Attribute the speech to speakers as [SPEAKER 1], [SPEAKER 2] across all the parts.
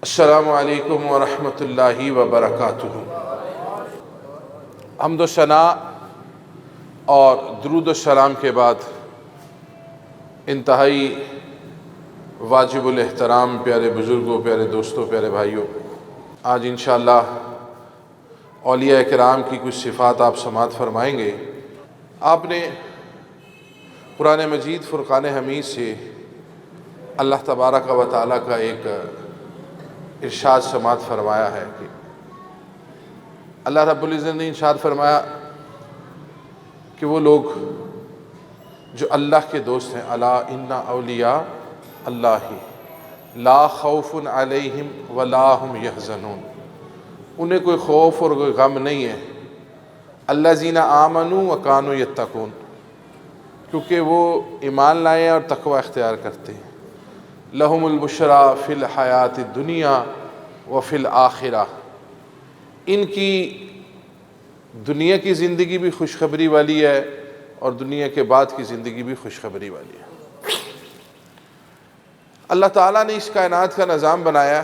[SPEAKER 1] السلام علیکم ورحمۃ اللہ وبرکاتہ۔ حمد و ثنا اور درود و سلام کے بعد انتہائی واجب الاحترام پیارے بزرگوں، پیارے دوستوں، پیارے بھائیوں، آج انشاءاللہ اولیاء کرام کی کچھ صفات آپ سماعت فرمائیں گے۔ آپ نے قرآن مجید فرقان حمید سے اللہ تبارک و تعالیٰ کا ایک ارشاد سماعت فرمایا ہے کہ اللہ رب العزت نے ارشاد فرمایا کہ وہ لوگ جو اللہ کے دوست ہیں، الا ان اولیاء اللہ لا خوف علیہم ولا هم یحزنون، انہیں کوئی خوف اور کوئی غم نہیں ہے۔ الذین آمنوا وکانوا یتقون، کیونکہ وہ ایمان لائے اور تقوی اختیار کرتے ہیں۔ لہم البشریٰ فی الحیات الدنیا وفی الآخرہ، ان کی دنیا کی زندگی بھی خوشخبری والی ہے اور دنیا کے بعد کی زندگی بھی خوشخبری والی ہے۔ اللہ تعالیٰ نے اس کائنات کا نظام بنایا۔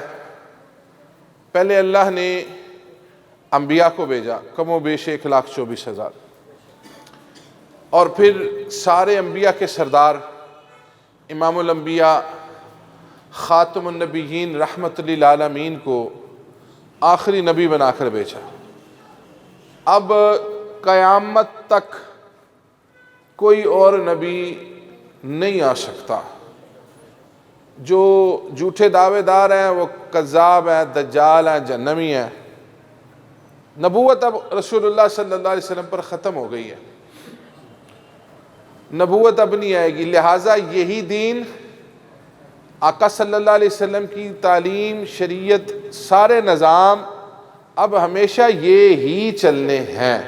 [SPEAKER 1] پہلے اللہ نے انبیاء کو بھیجا، کم و بیش 1,24,000، اور پھر سارے انبیاء کے سردار امام الانبیاء خاتم النبیین رحمت للعالمین کو آخری نبی بنا کر بھیجا۔ اب قیامت تک کوئی اور نبی نہیں آ سکتا۔ جو جھوٹے دعوے دار ہیں وہ کذاب ہیں، دجال ہیں، جہنمی ہیں۔ نبوت اب رسول اللہ صلی اللہ علیہ وسلم پر ختم ہو گئی ہے، نبوت اب نہیں آئے گی، لہٰذا یہی دین، آقا صلی اللہ علیہ وسلم کی تعلیم، شریعت، سارے نظام اب ہمیشہ یہ ہی چلنے ہیں،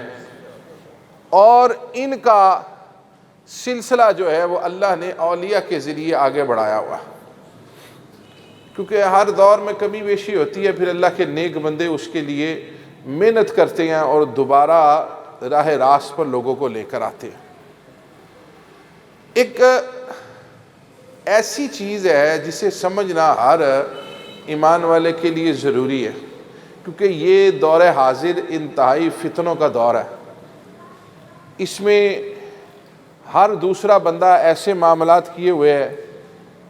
[SPEAKER 1] اور ان کا سلسلہ جو ہے وہ اللہ نے اولیاء کے ذریعے آگے بڑھایا ہوا، کیونکہ ہر دور میں کمی بیشی ہوتی ہے، پھر اللہ کے نیک بندے اس کے لیے محنت کرتے ہیں اور دوبارہ راہ راست پر لوگوں کو لے کر آتے ہیں۔ ایک ایسی چیز ہے جسے سمجھنا ہر ایمان والے کے لیے ضروری ہے، کیونکہ یہ دور حاضر انتہائی فتنوں کا دور ہے۔ اس میں ہر دوسرا بندہ ایسے معاملات کیے ہوئے ہے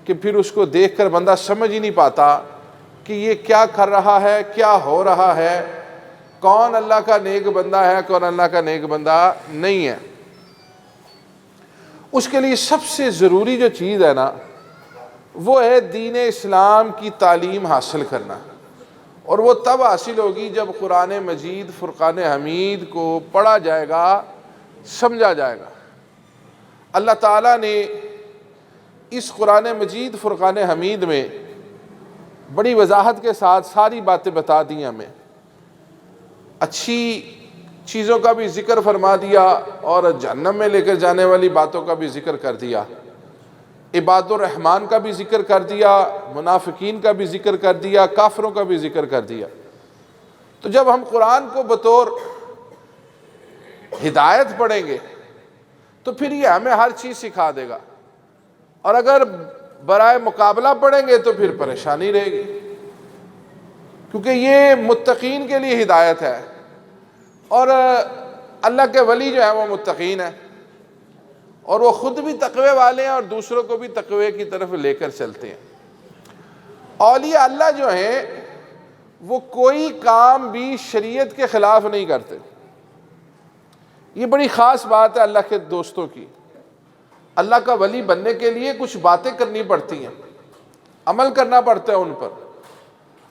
[SPEAKER 1] کہ پھر اس کو دیکھ کر بندہ سمجھ ہی نہیں پاتا کہ یہ کیا کر رہا ہے، کیا ہو رہا ہے، کون اللہ کا نیک بندہ ہے، کون اللہ کا نیک بندہ نہیں ہے۔ اس کے لیے سب سے ضروری جو چیز ہے نا، وہ ہے دین اسلام کی تعلیم حاصل کرنا، اور وہ تب حاصل ہوگی جب قرآن مجید فرقان حمید کو پڑھا جائے گا، سمجھا جائے گا۔ اللہ تعالیٰ نے اس قرآن مجید فرقان حمید میں بڑی وضاحت کے ساتھ ساری باتیں بتا دی ہمیں، اچھی چیزوں کا بھی ذکر فرما دیا اور جہنم میں لے کر جانے والی باتوں کا بھی ذکر کر دیا، عباد الرحمن کا بھی ذکر کر دیا، منافقین کا بھی ذکر کر دیا، کافروں کا بھی ذکر کر دیا۔ تو جب ہم قرآن کو بطور ہدایت پڑھیں گے تو پھر یہ ہمیں ہر چیز سکھا دے گا، اور اگر برائے مقابلہ پڑھیں گے تو پھر پریشانی رہے گی، کیونکہ یہ متقین کے لیے ہدایت ہے، اور اللہ کے ولی جو ہیں وہ متقین ہیں، اور وہ خود بھی تقوی والے ہیں اور دوسروں کو بھی تقوی کی طرف لے کر چلتے ہیں۔ اولیاء اللہ جو ہیں وہ کوئی کام بھی شریعت کے خلاف نہیں کرتے۔ یہ بڑی خاص بات ہے اللہ کے دوستوں کی۔ اللہ کا ولی بننے کے لیے کچھ باتیں کرنی پڑتی ہیں، عمل کرنا پڑتا ہے ان پر،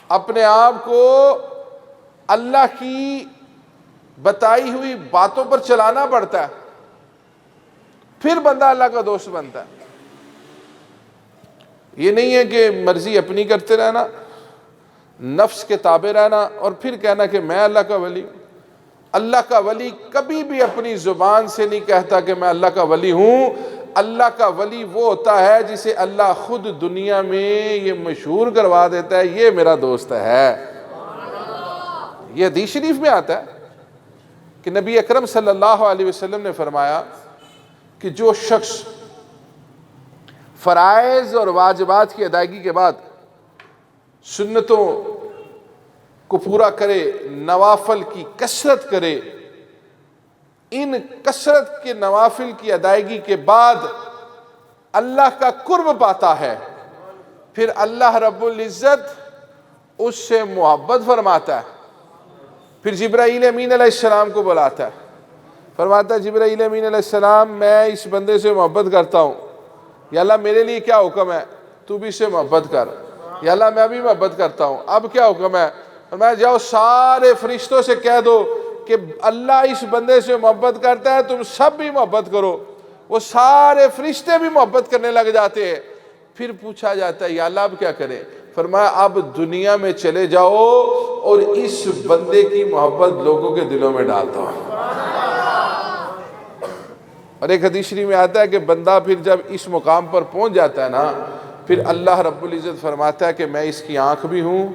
[SPEAKER 1] اپنے آپ کو اللہ کی بتائی ہوئی باتوں پر چلانا پڑتا ہے، پھر بندہ اللہ کا دوست بنتا ہے۔ یہ نہیں ہے کہ مرضی اپنی کرتے رہنا، نفس کے تابع رہنا اور پھر کہنا کہ میں اللہ کا ولی ہوں۔ اللہ کا ولی کبھی بھی اپنی زبان سے نہیں کہتا کہ میں اللہ کا ولی ہوں۔ اللہ کا ولی وہ ہوتا ہے جسے اللہ خود دنیا میں یہ مشہور کروا دیتا ہے، یہ میرا دوست ہے۔ یہ حدیث شریف میں آتا ہے کہ نبی اکرم صلی اللہ علیہ وسلم نے فرمایا کہ جو شخص فرائض اور واجبات کی ادائیگی کے بعد سنتوں کو پورا کرے، نوافل کی کثرت کرے، ان کثرت کے نوافل کی ادائیگی کے بعد اللہ کا قرب پاتا ہے، پھر اللہ رب العزت اس سے محبت فرماتا ہے۔ پھر جبرائیل امین علیہ السلام کو بلاتا ہے، فرماتا ہے جبرائیل امین علیہ السلام میں اس بندے سے محبت کرتا ہوں، یا اللہ میرے لیے کیا حکم ہے، تو بھی اس سے محبت کر۔ یا اللہ میں بھی محبت کرتا ہوں، اب کیا حکم ہے؟ فرمایا جاؤ سارے فرشتوں سے کہہ دو کہ اللہ اس بندے سے محبت کرتا ہے، تم سب بھی محبت کرو۔ وہ سارے فرشتے بھی محبت کرنے لگ جاتے ہیں۔ پھر پوچھا جاتا ہے یا اللہ اب کیا کریں؟ فرمایا اب دنیا میں چلے جاؤ اور اس بندے کی محبت لوگوں کے دلوں میں ڈالتا ہوں۔ اور ایک حدیث شریف میں آتا ہے کہ بندہ پھر جب اس مقام پر پہنچ جاتا ہے نا، پھر اللہ رب العزت فرماتا ہے کہ میں اس کی آنکھ بھی ہوں،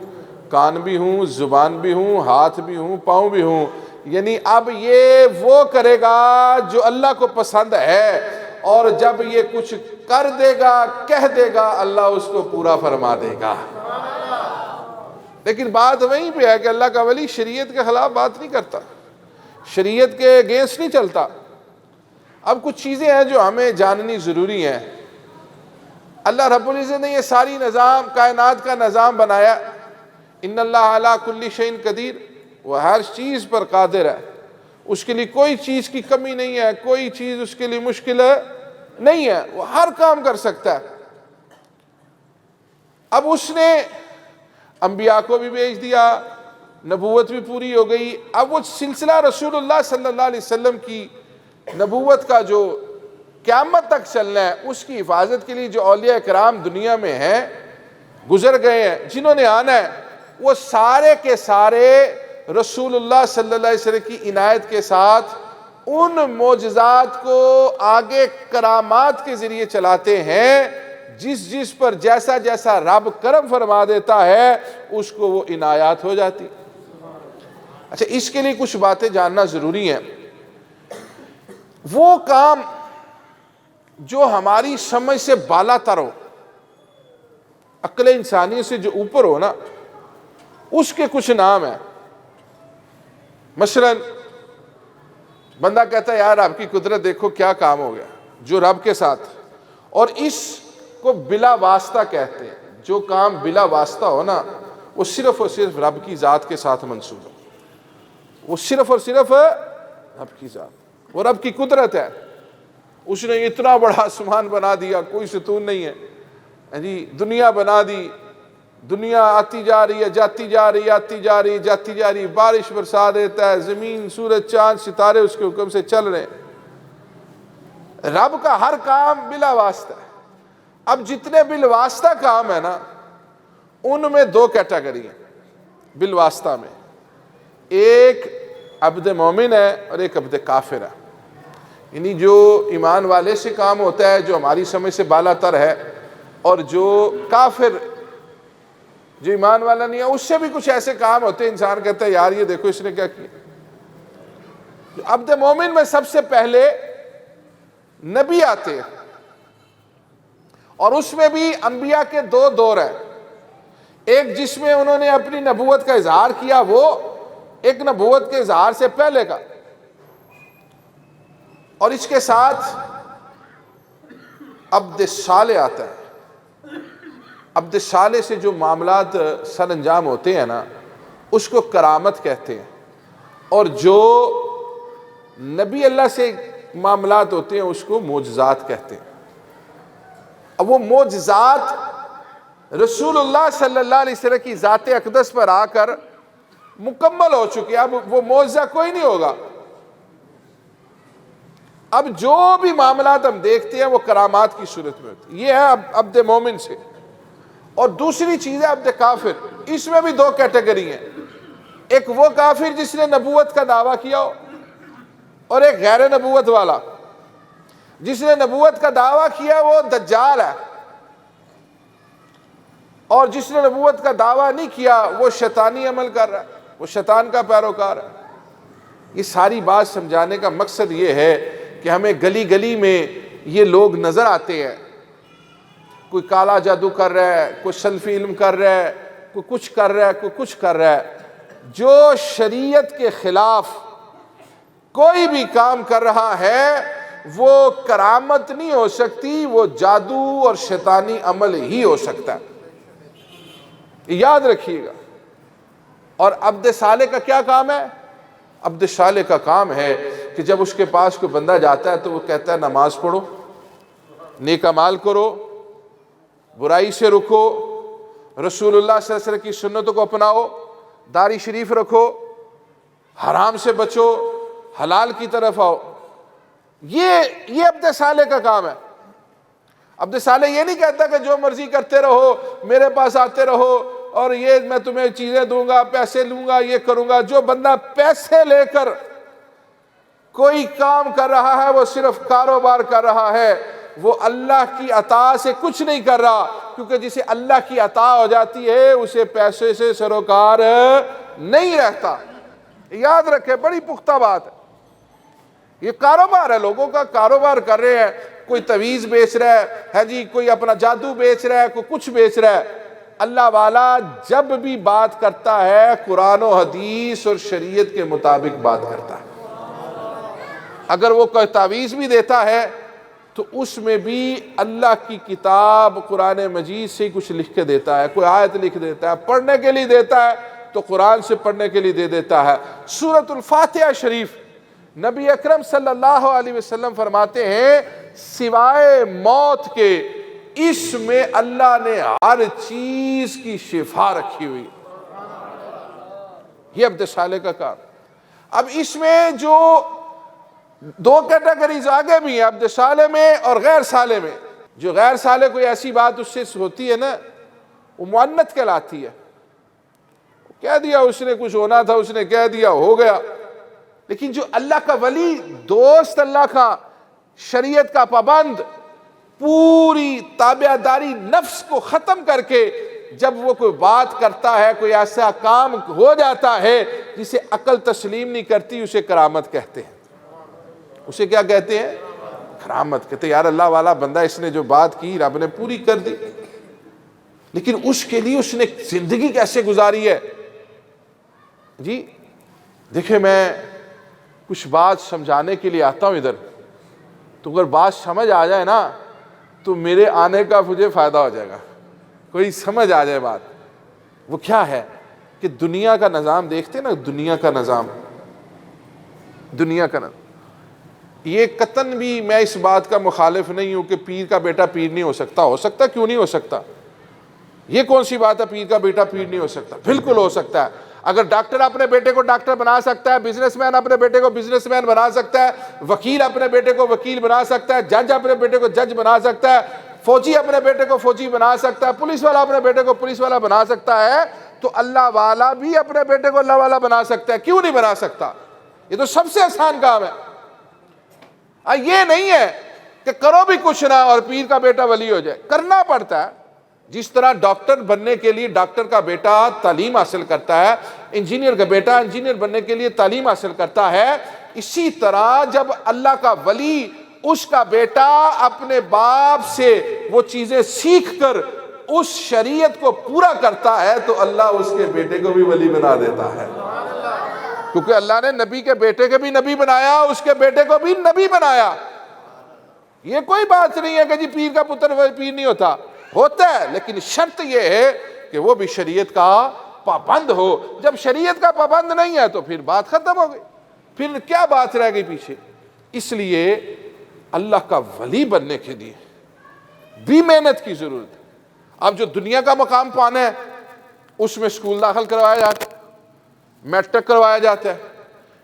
[SPEAKER 1] کان بھی ہوں، زبان بھی ہوں، ہاتھ بھی ہوں، پاؤں بھی ہوں۔ یعنی اب یہ وہ کرے گا جو اللہ کو پسند ہے، اور جب یہ کچھ کر دے گا، کہہ دے گا، اللہ اس کو پورا فرما دے گا۔ لیکن بات وہیں پہ ہے کہ اللہ کا ولی شریعت کے خلاف بات نہیں کرتا، شریعت کے اگینسٹ نہیں چلتا۔ اب کچھ چیزیں ہیں جو ہمیں جاننی ضروری ہیں۔ اللہ رب العزت نے یہ ساری نظام، کائنات کا نظام بنایا۔ ان اللہ علی کل شیء قدیر، وہ ہر چیز پر قادر ہے، اس کے لیے کوئی چیز کی کمی نہیں ہے، کوئی چیز اس کے لیے مشکل نہیں ہے، وہ ہر کام کر سکتا ہے۔ اب اس نے انبیاء کو بھی بھیج دیا، نبوت بھی پوری ہو گئی۔ اب وہ سلسلہ رسول اللہ صلی اللہ علیہ وسلم کی نبوت کا جو قیامت تک چلنا ہے، اس کی حفاظت کے لیے جو اولیاء کرام دنیا میں ہیں، گزر گئے ہیں، جنہوں نے آنا ہے، وہ سارے کے سارے رسول اللہ صلی اللہ علیہ وسلم کی عنایت کے ساتھ ان معجزات کو آگے کرامات کے ذریعے چلاتے ہیں، جس پر جیسا جیسا رب کرم فرما دیتا ہے اس کو وہ عنایات ہو جاتی۔ اچھا، اس کے لیے کچھ باتیں جاننا ضروری ہیں۔ وہ کام جو ہماری سمجھ سے بالا تر ہو، عقل انسانی سے جو اوپر ہو نا، اس کے کچھ نام ہیں۔ مثلا بندہ کہتا ہے یار آپ کی قدرت دیکھو کیا کام ہو گیا، جو رب کے ساتھ، اور اس کو بلا واسطہ کہتے ہیں۔ جو کام بلا واسطہ ہو نا، وہ صرف اور صرف رب کی ذات کے ساتھ منسوب ہے، وہ صرف اور صرف رب کی ذات، وہ رب کی قدرت ہے۔ اس نے اتنا بڑا آسمان بنا دیا، کوئی ستون نہیں ہے جی، دنیا بنا دی، دنیا آتی جا رہی ہے، جاتی جا رہی ہے، آتی جا رہی ہے، جاتی جا رہی ہے، بارش برسا دیتا ہے، زمین، سورج، چاند، ستارے اس کے حکم سے چل رہے ہیں۔ رب کا ہر کام بلا واسطہ ہے۔ اب جتنے بالواسطہ کام ہے نا، ان میں دو کیٹیگری ہیں بالواسطہ میں، ایک عبد مومن ہے اور ایک عبد کافر ہے۔ یعنی جو ایمان والے سے کام ہوتا ہے جو ہماری سمجھ سے بالا تر ہے، اور جو کافر جو ایمان والا نہیں ہے اس سے بھی کچھ ایسے کام ہوتے ہیں انسان کہتا ہے یار یہ دیکھو اس نے کیا کیا۔ عبد مومن میں سب سے پہلے نبی آتے ہیں، اور اس میں بھی انبیاء کے دو دور ہیں، ایک جس میں انہوں نے اپنی نبوت کا اظہار کیا، وہ ایک نبوت کے اظہار سے پہلے کا، اور اس کے ساتھ عبد صالح آتا ہے۔ عبد صالح سے جو معاملات سر انجام ہوتے ہیں نا، اس کو کرامت کہتے ہیں، اور جو نبی اللہ سے معاملات ہوتے ہیں اس کو معجزات کہتے ہیں۔ اب وہ معجزات رسول اللہ صلی اللہ علیہ وسلم کی ذات اقدس پر آ کر مکمل ہو چکے، اب وہ معجزہ کوئی نہیں ہوگا۔ اب جو بھی معاملات ہم دیکھتے ہیں وہ کرامات کی صورت میں ہوتی ہے۔ یہ ہے عبد مومن سے۔ اور دوسری چیز ہے عبد کافر۔ اس میں بھی دو کیٹیگری ہیں، ایک وہ کافر جس نے نبوت کا دعویٰ کیا ہو، اور ایک غیر نبوت والا۔ جس نے نبوت کا دعویٰ کیا وہ دجال ہے، اور جس نے نبوت کا دعویٰ نہیں کیا وہ شیطانی عمل کر رہا ہے، وہ شیطان کا پیروکار ہے۔ یہ ساری بات سمجھانے کا مقصد یہ ہے کہ ہمیں گلی گلی میں یہ لوگ نظر آتے ہیں، کوئی کالا جادو کر رہا ہے، کوئی سلفی علم کر رہا ہے، کوئی کچھ کر رہا ہے، کوئی کچھ کر رہا ہے. جو شریعت کے خلاف کوئی بھی کام کر رہا ہے وہ کرامت نہیں ہو سکتی، وہ جادو اور شیطانی عمل ہی ہو سکتا ہے، یاد رکھیے گا. اور عبد صالح کا کیا کام ہے؟ عبد صالح کا کام ہے کہ جب اس کے پاس کوئی بندہ جاتا ہے تو وہ کہتا ہے نماز پڑھو، نیک اعمال کرو، برائی سے رکو، رسول اللہ صلی اللہ علیہ وسلم کی سنتوں کو اپناؤ، داڑھی شریف رکھو، حرام سے بچو، حلال کی طرف آؤ. یہ عبد صالح کا کام ہے. عبد صالح یہ نہیں کہتا کہ جو مرضی کرتے رہو، میرے پاس آتے رہو اور یہ میں تمہیں چیزیں دوں گا، پیسے لوں گا، یہ کروں گا. جو بندہ پیسے لے کر کوئی کام کر رہا ہے وہ صرف کاروبار کر رہا ہے، وہ اللہ کی عطا سے کچھ نہیں کر رہا، کیونکہ جسے اللہ کی عطا ہو جاتی ہے اسے پیسے سے سروکار نہیں رہتا. یاد رکھے، بڑی پختہ بات ہے. یہ کاروبار ہے، لوگوں کا کاروبار کر رہے ہیں. کوئی تعویذ بیچ رہا ہے جی، کوئی اپنا جادو بیچ رہا ہے، کوئی کچھ بیچ رہا ہے. اللہ والا جب بھی بات کرتا ہے قرآن و حدیث اور شریعت کے مطابق بات کرتا ہے. اگر وہ کوئی تعویذ بھی دیتا ہے تو اس میں بھی اللہ کی کتاب قرآن مجید سے کچھ لکھ کے دیتا ہے، کوئی آیت لکھ دیتا ہے، پڑھنے کے لیے دیتا ہے تو قرآن سے پڑھنے کے لیے دے دیتا ہے. سورۃ الفاتحہ شریف نبی اکرم صلی اللہ علیہ وسلم فرماتے ہیں سوائے موت کے اس میں اللہ نے ہر چیز کی شفا رکھی ہوئی. یہ عبد صالح کا کام. اب اس میں جو دو کیٹیگریز آگے بھی ہیں، عبد صالح میں اور غیر صالح میں. جو غیر صالح کوئی ایسی بات اس سے ہوتی ہے نا، وہ معنت کہلاتی ہے. کہہ دیا اس نے، کچھ ہونا تھا اس نے کہہ دیا، ہو گیا. لیکن جو اللہ کا ولی، دوست اللہ کا، شریعت کا پابند، پوری تابعداری نفس کو ختم کر کے جب وہ کوئی بات کرتا ہے، کوئی ایسا کام ہو جاتا ہے جسے عقل تسلیم نہیں کرتی، اسے کرامت کہتے ہیں. اسے کیا کہتے ہیں؟ کرامت کہتے ہیں. یار اللہ والا بندہ، اس نے جو بات کی رب نے پوری کر دی، لیکن اس کے لیے اس نے زندگی کیسے گزاری ہے. جی دیکھیں، میں کچھ بات سمجھانے کے لیے آتا ہوں ادھر، تو اگر بات سمجھ آ جائے نا تو میرے آنے کا مجھے فائدہ ہو جائے گا. کوئی سمجھ آ جائے بات. وہ کیا ہے کہ دنیا کا نظام دیکھتے نا، دنیا کا نظام، یہ قطعاً بھی میں اس بات کا مخالف نہیں ہوں کہ پیر کا بیٹا پیر نہیں ہو سکتا. ہو سکتا، کیوں نہیں ہو سکتا؟ یہ کون سی بات ہے پیر کا بیٹا پیر نہیں ہو سکتا؟ بالکل ہو سکتا ہے. اگر ڈاکٹر اپنے بیٹے کو ڈاکٹر بنا سکتا ہے، بزنس مین اپنے بیٹے کو بزنس مین بنا سکتا ہے، وکیل اپنے بیٹے کو وکیل بنا سکتا ہے، جج اپنے بیٹے کو جج بنا سکتا ہے، فوجی اپنے بیٹے کو فوجی بنا سکتا ہے، پولیس والا اپنے بیٹے کو پولیس والا بنا سکتا ہے، تو اللہ والا بھی اپنے بیٹے کو اللہ والا بنا سکتا ہے. کیوں نہیں بنا سکتا؟ یہ تو سب سے آسان کام ہے. یہ نہیں ہے کہ کرو بھی کچھ نہ اور پیر کا بیٹا ولی ہو جائے. کرنا پڑتا ہے. جس طرح ڈاکٹر بننے کے لیے ڈاکٹر کا بیٹا تعلیم حاصل کرتا ہے، انجینئر کا بیٹا انجینئر بننے کے لیے تعلیم حاصل کرتا ہے، اسی طرح جب اللہ کا ولی، اس کا بیٹا اپنے باپ سے وہ چیزیں سیکھ کر اس شریعت کو پورا کرتا ہے تو اللہ اس کے بیٹے کو بھی ولی بنا دیتا ہے. کیونکہ اللہ نے نبی کے بیٹے کے بھی نبی بنایا، اس کے بیٹے کو بھی نبی بنایا. یہ کوئی بات نہیں ہے کہ جی پیر کا پتر پیر نہیں ہوتا ہے، لیکن شرط یہ ہے کہ وہ بھی شریعت کا پابند ہو. جب شریعت کا پابند نہیں ہے تو پھر بات ختم ہو گئی، پھر کیا بات رہ گئی پیچھے. اس لیے اللہ کا ولی بننے کے لیے بھی محنت کی ضرورت ہے. اب جو دنیا کا مقام پانا ہے اس میں اسکول داخل کروایا جاتا ہے، میٹرک کروایا جاتا ہے،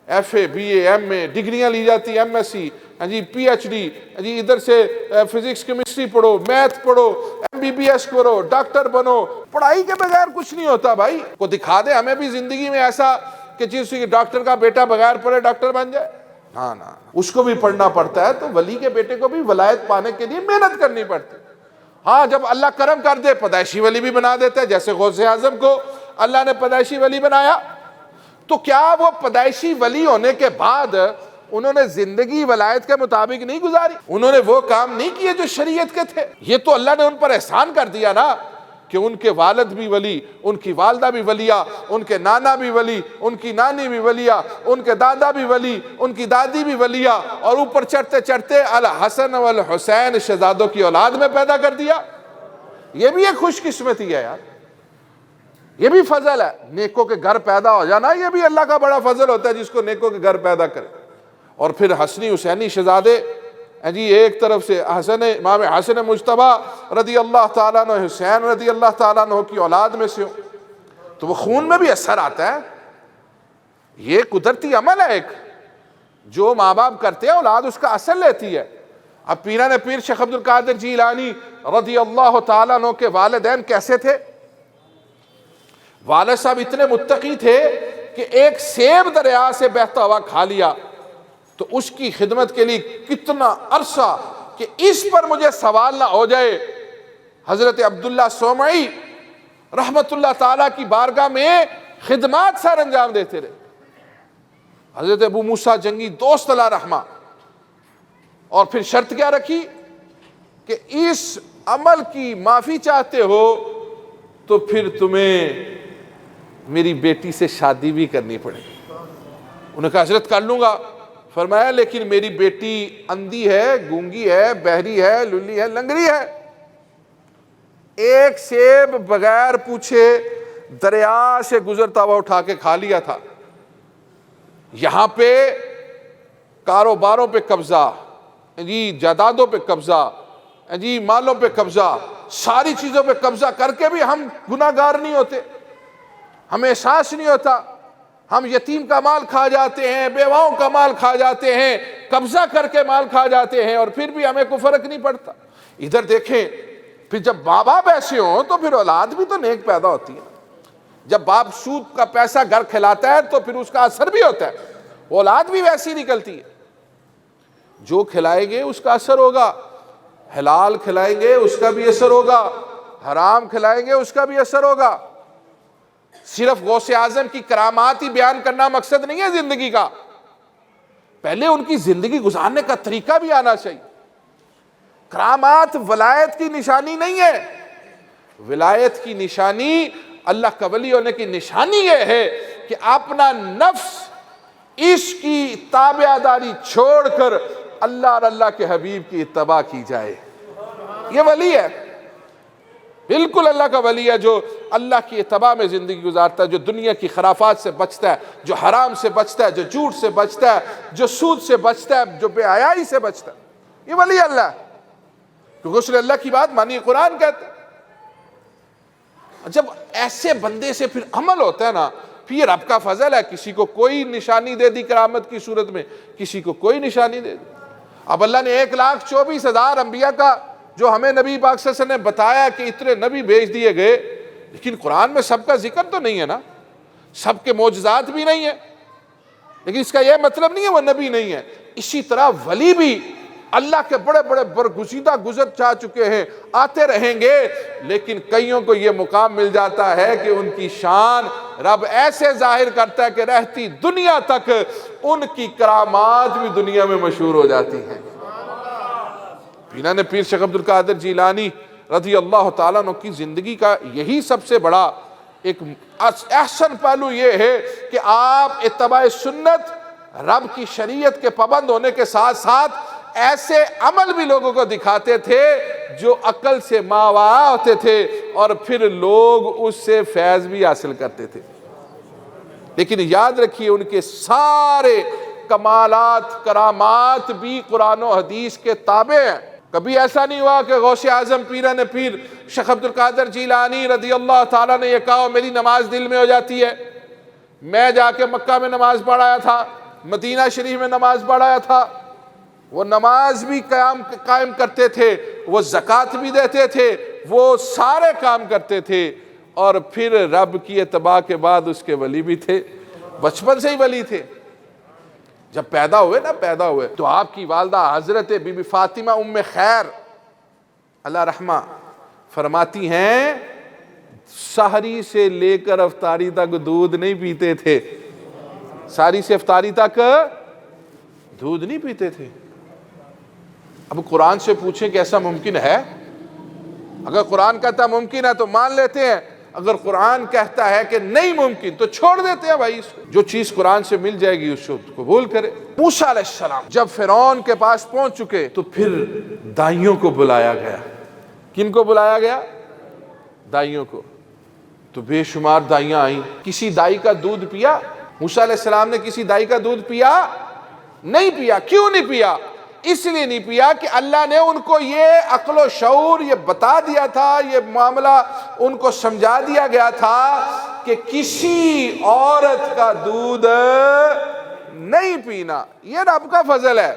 [SPEAKER 1] F A, B A, M A, ڈگریاں لی جاتی ہیں، ایم ایس سی، جی پی ایچ ڈی، جی ادھر سے فزکس کیمسٹری پڑھو، میتھ پڑھو، ایم بی بی ایس کرو، ڈاکٹر بنو. پڑھائی کے بغیر کچھ نہیں ہوتا بھائی. کو دکھا دے ہمیں بھی زندگی میں ایسا کہ جس ڈاکٹر کا بیٹا بغیر پڑھے ڈاکٹر بن جائے. نہ، اس کو بھی پڑھنا پڑتا ہے. تو ولی کے بیٹے کو بھی ولایت پانے کے لیے محنت کرنی پڑتی. ہاں جب اللہ کرم کر دے پیدائشی ولی بھی بنا دیتا ہے، جیسے غوث اعظم کو اللہ نے پیدائشی ولی بنایا. تو کیا وہ پیدائشی ولی ہونے کے بعد انہوں نے زندگی ولایت کے مطابق نہیں گزاری؟ انہوں نے وہ کام نہیں کیے جو شریعت کے تھے؟ یہ تو اللہ نے ان پر احسان کر دیا نا. کہ ان کے والد بھی ولی، ان کی والدہ بھی ولیہ، ان کے نانا بھی ولی، ان کی نانی بھی ولیہ، ان کے دادا بھی ولی، ان کی دادی بھی ولیہ، اور اوپر چڑھتے چڑھتے الحسن والحسین شہزادوں کی اولاد میں پیدا کر دیا۔ یہ بھی ایک خوش قسمتی ہے یار، یہ بھی فضل ہے۔ نیکوں کے گھر پیدا ہو جانا یہ بھی اللہ کا بڑا فضل ہوتا ہے، جس کو نیکوں کے گھر پیدا کرے۔ اور پھر حسنی حسینی شہزادے جی، ایک طرف سے امام حسن مجتبیٰ رضی اللہ تعالیٰ عنہ، حسین رضی اللہ تعالیٰ عنہ کی اولاد میں سے ہو، تو وہ خون میں بھی اثر آتا ہے۔ یہ قدرتی عمل ہے ایک، جو ماں باپ کرتے ہیں اولاد اس کا اثر لیتی ہے۔ اب پیران پیر شیخ عبد القادر جیلانی رضی اللہ تعالیٰ عنہ کے والدین کیسے تھے؟ والد صاحب اتنے متقی تھے کہ ایک سیب دریا سے بہتا ہوا کھا لیا تو اس کی خدمت کے لیے کتنا عرصہ کہ اس پر مجھے سوال نہ ہو جائے، حضرت عبداللہ سومعی رحمت اللہ تعالیٰ کی بارگاہ میں خدمات سر انجام دیتے رہے۔ حضرت ابو موسیٰ جنگی دوست اللہ رحمہ، اور پھر شرط کیا رکھی کہ اس عمل کی معافی چاہتے ہو تو پھر تمہیں میری بیٹی سے شادی بھی کرنی پڑے گی۔ انہوں نے کہا حضرت کر لوں گا۔ فرمایا لیکن میری بیٹی اندھی ہے، گونگی ہے، بہری ہے، للی ہے، لنگڑی ہے۔ ایک سیب بغیر پوچھے دریا سے گزرتا ہوا اٹھا کے کھا لیا تھا۔ یہاں پہ کاروباروں پہ قبضہ، جی جائیدادوں پہ قبضہ، جی مالوں پہ قبضہ، ساری چیزوں پہ قبضہ کر کے بھی ہم گناہ گار نہیں ہوتے، ہمیں احساس نہیں ہوتا۔ ہم یتیم کا مال کھا جاتے ہیں، بیواؤں کا مال کھا جاتے ہیں، قبضہ کر کے مال کھا جاتے ہیں، اور پھر بھی ہمیں کوئی فرق نہیں پڑتا۔ ادھر دیکھیں، پھر جب ماں باپ ایسے ہوں تو پھر اولاد بھی تو نیک پیدا ہوتی ہے۔ جب باپ سود کا پیسہ گھر کھلاتا ہے تو پھر اس کا اثر بھی ہوتا ہے، اولاد بھی ویسی نکلتی ہے۔ جو کھلائیں گے اس کا اثر ہوگا، حلال کھلائیں گے اس کا بھی اثر ہوگا، حرام کھلائیں گے اس کا بھی اثر ہوگا۔ صرف غوث اعظم کی کرامات ہی بیان کرنا مقصد نہیں ہے زندگی کا، پہلے ان کی زندگی گزارنے کا طریقہ بھی آنا چاہیے۔ کرامات ولایت کی نشانی نہیں ہے، ولایت کی نشانی، اللہ کا ولی ہونے کی نشانی یہ ہے کہ اپنا نفس اس کی تابعداری چھوڑ کر اللہ اور اللہ کے حبیب کی اتباع کی جائے۔ یہ ولی ہے، بالکل اللہ کا ولی ہے، جو اللہ کی اتباع میں زندگی گزارتا ہے، جو دنیا کی خرافات سے بچتا ہے، جو حرام سے بچتا ہے، جو جھوٹ سے بچتا ہے، جو سود سے بچتا ہے، جو بے حیائی سے بچتا ہے، یہ ولی اللہ ہے، کیونکہ اس نے اللہ کی بات مانی، قرآن کہتا ہے۔ جب ایسے بندے سے پھر عمل ہوتا ہے نا، پھر رب کا فضل ہے، کسی کو کوئی نشانی دے دی کرامت کی صورت میں، کسی کو کوئی نشانی دے دی۔ اب اللہ نے 1,24,000 انبیاء کا جو ہمیں نبی پاک صلی اللہ علیہ وسلم نے بتایا کہ اتنے نبی بھیج دیے گئے، لیکن قرآن میں سب کا ذکر تو نہیں ہے نا، سب کے معجزات بھی نہیں ہیں، لیکن اس کا یہ مطلب نہیں ہے وہ نبی نہیں ہے۔ اسی طرح ولی بھی اللہ کے بڑے بڑے برگزیدہ گزر جا چکے ہیں، آتے رہیں گے، لیکن کئیوں کو یہ مقام مل جاتا ہے کہ ان کی شان رب ایسے ظاہر کرتا ہے کہ رہتی دنیا تک ان کی کرامات بھی دنیا میں مشہور ہو جاتی ہیں۔ پیران پیر شیخ عبد القادر جیلانی رضی اللہ تعالیٰ عنہ کی زندگی کا یہی سب سے بڑا ایک احسن پہلو یہ ہے کہ آپ اتباع سنت، رب کی شریعت کے پابند ہونے کے ساتھ ساتھ ایسے عمل بھی لوگوں کو دکھاتے تھے جو عقل سے ماوا ہوتے تھے، اور پھر لوگ اس سے فیض بھی حاصل کرتے تھے۔ لیکن یاد رکھیے ان کے سارے کمالات، کرامات بھی قرآن و حدیث کے تابع ہیں۔ کبھی ایسا نہیں ہوا کہ غوث اعظم پیران پیر شیخ عبد القادر جیلانی رضی اللہ تعالیٰ نے یہ کہا میری نماز دل میں ہو جاتی ہے، میں جا کے مکہ میں نماز پڑھایا تھا، مدینہ شریف میں نماز پڑھایا تھا، وہ نماز بھی قائم کرتے تھے، وہ زکوٰۃ بھی دیتے تھے، وہ سارے کام کرتے تھے، اور پھر رب کی اتباع کے بعد اس کے ولی بھی تھے، بچپن سے ہی ولی تھے۔ جب پیدا ہوئے تو آپ کی والدہ حضرت بی بی فاطمہ ام خیر اللہ رحمہ فرماتی ہیں سحری سے لے کر افطاری تک دودھ نہیں پیتے تھے، سحری سے افطاری تک دودھ نہیں پیتے تھے۔ اب قرآن سے پوچھیں کہ ایسا ممکن ہے؟ اگر قرآن کہتا ہے ممکن ہے تو مان لیتے ہیں، اگر قرآن کہتا ہے کہ نہیں ممکن تو چھوڑ دیتے ہیں بھائی اس کو۔ جو چیز قرآن سے مل جائے گی اس کو قبول کرے۔ موسیٰ علیہ السلام جب فرعون کے پاس پہنچ چکے تو پھر دائیوں کو بلایا گیا۔ کن کو بلایا گیا؟ دائیوں کو۔ تو بے شمار دائیاں آئیں۔ کسی دائی کا دودھ پیا؟ موسیٰ علیہ السلام نے کسی دائی کا دودھ پیا؟ نہیں پیا۔ کیوں نہیں پیا؟ اس لیے نہیں پیا کہ اللہ نے ان کو یہ عقل و شعور یہ بتا دیا تھا، یہ معاملہ ان کو سمجھا دیا گیا تھا کہ کسی عورت کا دودھ نہیں پینا۔ یہ رب کا فضل ہے،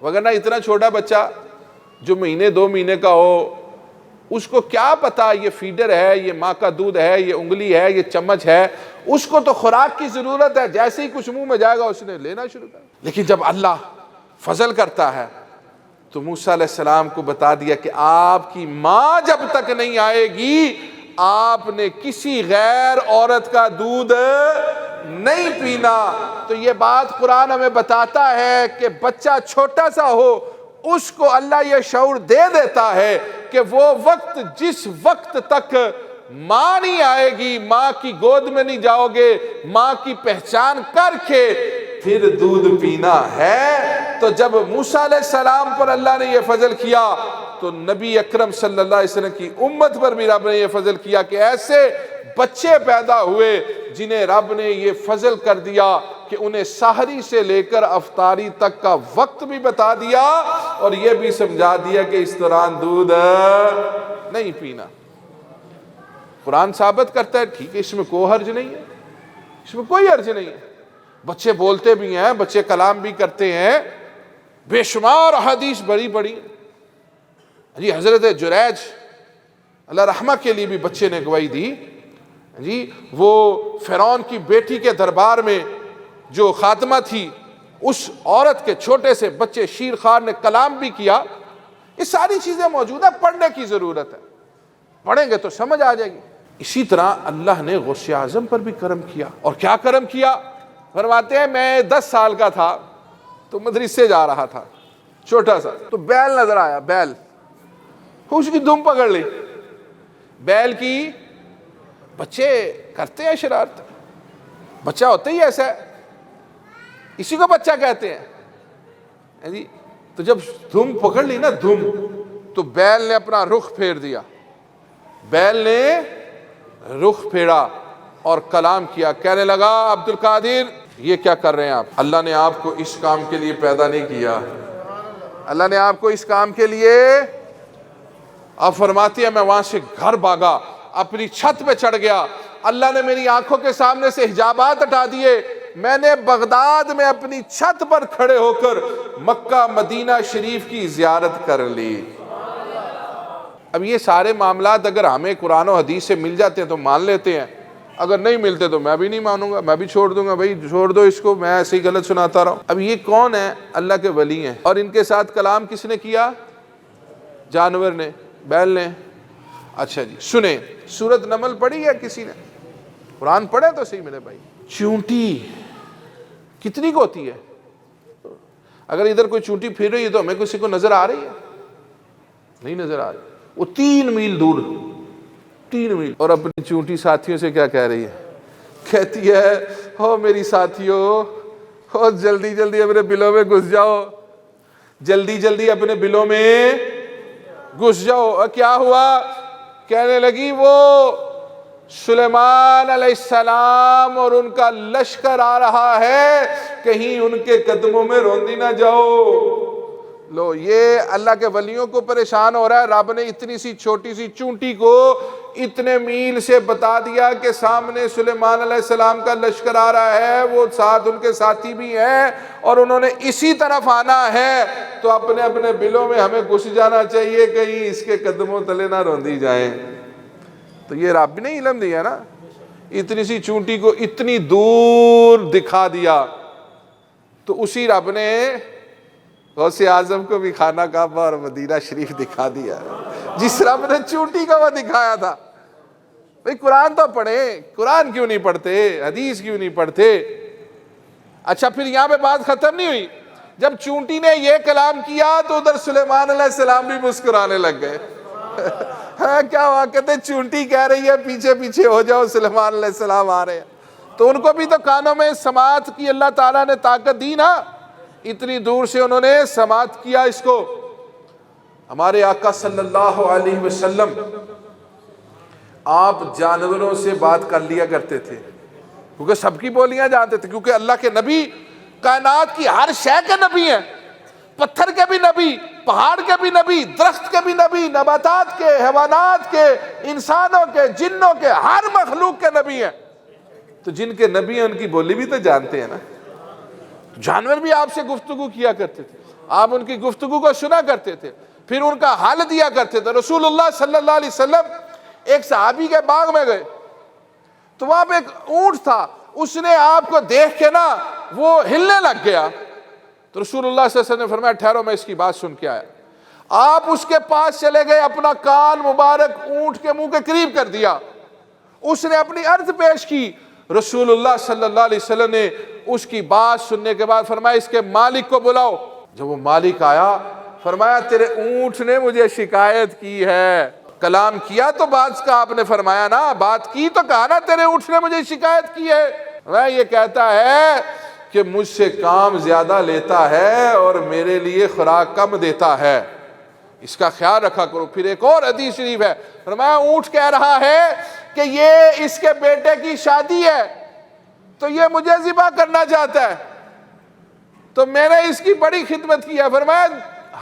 [SPEAKER 1] وگرنہ اتنا چھوٹا بچہ جو مہینے 2 مہینے کا ہو، اس کو کیا پتا یہ فیڈر ہے، یہ ماں کا دودھ ہے، یہ انگلی ہے، یہ چمچ ہے؟ اس کو تو خوراک کی ضرورت ہے، جیسے ہی کچھ منہ میں جائے گا اس نے لینا شروع کر۔ لیکن جب اللہ فضل کرتا ہے تو موسیٰ علیہ السلام کو بتا دیا کہ آپ کی ماں جب تک نہیں آئے گی آپ نے کسی غیر عورت کا دودھ نہیں پینا۔ تو یہ بات قرآن ہمیں بتاتا ہے کہ بچہ چھوٹا سا ہو اس کو اللہ یہ شعور دے دیتا ہے کہ وہ وقت جس وقت تک ماں نہیں آئے گی، ماں کی گود میں نہیں جاؤ گے، ماں کی پہچان کر کے پھر دودھ پینا ہے۔ تو جب موسیٰ علیہ السلام پر اللہ نے یہ فضل کیا تو نبی اکرم صلی اللہ علیہ وسلم کی امت پر بھی رب نے یہ فضل کیا کہ ایسے بچے پیدا ہوئے جنہیں رب نے یہ فضل کر دیا کہ انہیں سحری سے لے کر افطاری تک کا وقت بھی بتا دیا اور یہ بھی سمجھا دیا کہ اس دوران دودھ نہیں پینا۔ قرآن ثابت کرتا ہے ٹھیک ہے، اس میں کوئی حرج نہیں ہے، اس میں کوئی حرج نہیں ہے۔ بچے بولتے بھی ہیں، بچے کلام بھی کرتے ہیں، بے شمار حدیث بڑی بڑی۔ جی حضرت جریج اللہ رحمہ کے لیے بھی بچے نے گواہی دی۔ جی وہ فرعون کی بیٹی کے دربار میں جو خاتمہ تھی اس عورت کے چھوٹے سے بچے شیر خوار نے کلام بھی کیا۔ یہ ساری چیزیں موجود ہیں، پڑھنے کی ضرورت ہے، پڑھیں گے تو سمجھ آ جائے گی۔ اسی طرح اللہ نے غوث اعظم پر بھی کرم کیا۔ اور کیا کرم کیا؟ فرماتے ہیں میں 10 سال کا تھا تو مدرسے جا رہا تھا چھوٹا سا، تو بیل نظر آیا، بیل، اس کی دم پکڑ لی۔ بیل کی بچے کرتے ہیں شرارت، بچہ ہوتا ہی ایسا ہے، اسی کو بچہ کہتے ہیں جی۔ تو جب دھم پکڑ لی نا، دھم، تو بیل نے اپنا رخ پھیر دیا، بیل نے رخ پھیرا اور کلام کیا، کہنے لگا عبد القادر یہ کیا کر رہے ہیں آپ؟ اللہ نے آپ کو اس کام کے لیے پیدا نہیں کیا، اللہ نے آپ کو اس کام کے لیے۔ آپ فرماتی ہے میں وہاں سے گھر بھاگا، اپنی چھت پہ چڑھ گیا، اللہ نے میری آنکھوں کے سامنے سے حجابات ہٹا دیے، میں نے بغداد میں اپنی چھت پر کھڑے ہو کر مکہ مدینہ شریف کی زیارت کر لی۔ اب یہ سارے معاملات اگر ہمیں قرآن و حدیث سے مل جاتے ہیں تو مان لیتے ہیں، اگر نہیں ملتے تو میں بھی نہیں مانوں گا، میں بھی چھوڑ دوں گا، بھائی چھوڑ دو اس کو، میں ایسے ہی غلط سناتا رہا ہوں۔ اب یہ کون ہے؟ اللہ کے ولی ہیں، اور ان کے ساتھ کلام کس نے کیا؟ جانور نے، بیل نے۔ اچھا جی سنیں، سورۃ نمل پڑھی ہے کسی نے؟ قرآن پڑھے تو صحیح میرے بھائی۔ چونٹی کتنی کو ہوتی ہے؟ اگر ادھر کوئی چونٹی پھر رہی ہے تو ہمیں کسی کو نظر آ رہی ہے؟ نہیں نظر آ رہی۔ وہ 3 میل دور، 3 میل، اور اپنی چونٹی ساتھیوں سے کیا کہہ رہی ہے؟ کہتی ہے ہو میری ساتھیوں، ہو جلدی جلدی اپنے بلوں میں گھس جاؤ، جلدی جلدی اپنے بلوں میں گھس جاؤ۔ کیا ہوا؟ کہنے لگی وہ سلیمان علیہ السلام اور ان کا لشکر آ رہا ہے، کہیں ان کے قدموں میں روندی نہ جاؤ۔ لو یہ اللہ کے ولیوں کو پریشان ہو رہا ہے، رب نے اتنی سی چھوٹی سی چونٹی کو اتنے میل سے بتا دیا کہ سامنے سلیمان علیہ السلام کا لشکر آ رہا ہے، وہ ساتھ ان کے ساتھی بھی ہیں اور انہوں نے اسی طرف آنا ہے، تو اپنے اپنے بلوں میں ہمیں گھس جانا چاہیے، کہیں اس کے قدموں تلے نہ روندی جائیں۔ تو یہ رب نے علم دیا نا، اتنی سی چونٹی کو اتنی دور دکھا دیا، تو اسی رب نے غوث اعظم کو بھی خانہ کعبہ اور مدینہ شریف دکھا دیا، جس رب نے چونٹی کا وہ دکھایا تھا۔ بھئی قرآن تو پڑھیں، قرآن کیوں نہیں پڑھتے؟ حدیث کیوں نہیں پڑھتے؟ اچھا پھر یہاں پہ بات ختم نہیں ہوئی، جب چونٹی نے یہ کلام کیا تو ادھر سلیمان علیہ السلام بھی مسکرانے لگ گئے۔ ہاں کیا ہوا؟ کہتے چونٹی کہہ رہی ہے پیچھے پیچھے ہو جاؤ، سلیمان علیہ السلام آ رہے ہیں۔ تو ان کو بھی تو کانوں میں سماعت کی اللہ تعالیٰ نے طاقت دی نا، اتنی دور سے انہوں نے سماعت کیا اس کو۔ ہمارے آقا صلی اللہ علیہ وسلم آپ جانوروں سے بات کر لیا کرتے تھے، کیونکہ سب کی بولیاں جانتے تھے، کیونکہ اللہ کے نبی کائنات کی ہر شے کے نبی ہیں، پتھر کے بھی نبی، پہاڑ کے بھی نبی، درخت کے بھی نبی، نباتات کے، حیوانات کے، انسانوں کے، جنوں کے، ہر مخلوق کے نبی ہیں۔ تو جن کے نبی ہیں ان کی بولی بھی تو جانتے ہیں نا۔ جانور بھی آپ سے گفتگو کیا کرتے تھے، آپ ان کی گفتگو کو سنا کرتے تھے، پھر ان کا حل دیا کرتے تھے۔ رسول اللہ صلی اللہ علیہ وسلم ایک صحابی کے باغ میں گئے تو وہاں پہ ایک اونٹ تھا، اس نے آپ کو دیکھ کے نا وہ ہلنے لگ گیا، تو رسول اللہ صلی اللہ علیہ وسلم نے فرمایا ٹھہرو میں اس کی بات سن کے آیا۔ آپ اس کے پاس چلے گئے، اپنا کان مبارک اونٹ کے منہ کے قریب کر دیا، اس نے اپنی عرض پیش کی۔ رسول اللہ صلی اللہ علیہ وسلم نے اس کی بات سننے کے بعد فرمایا اس کے مالک کو بلاؤ۔ جب وہ مالک آیا فرمایا تیرے اونٹ نے مجھے شکایت کی ہے۔ کلام کیا تو بات کا آپ نے فرمایا نا، بات کی تو کہا نا تیرے اونٹ نے مجھے شکایت کی ہے۔ میں یہ کہتا ہے کہ مجھ سے کام زیادہ لیتا ہے اور میرے لیے خوراک کم دیتا ہے، اس کا خیال رکھا کرو۔ پھر ایک اور حدیث شریف ہے، فرمایا اونٹ کہہ رہا ہے کہ یہ اس کے بیٹے کی شادی ہے تو یہ مجھے ذبح کرنا چاہتا ہے، تو میں نے اس کی بڑی خدمت کی ہے۔ فرمایا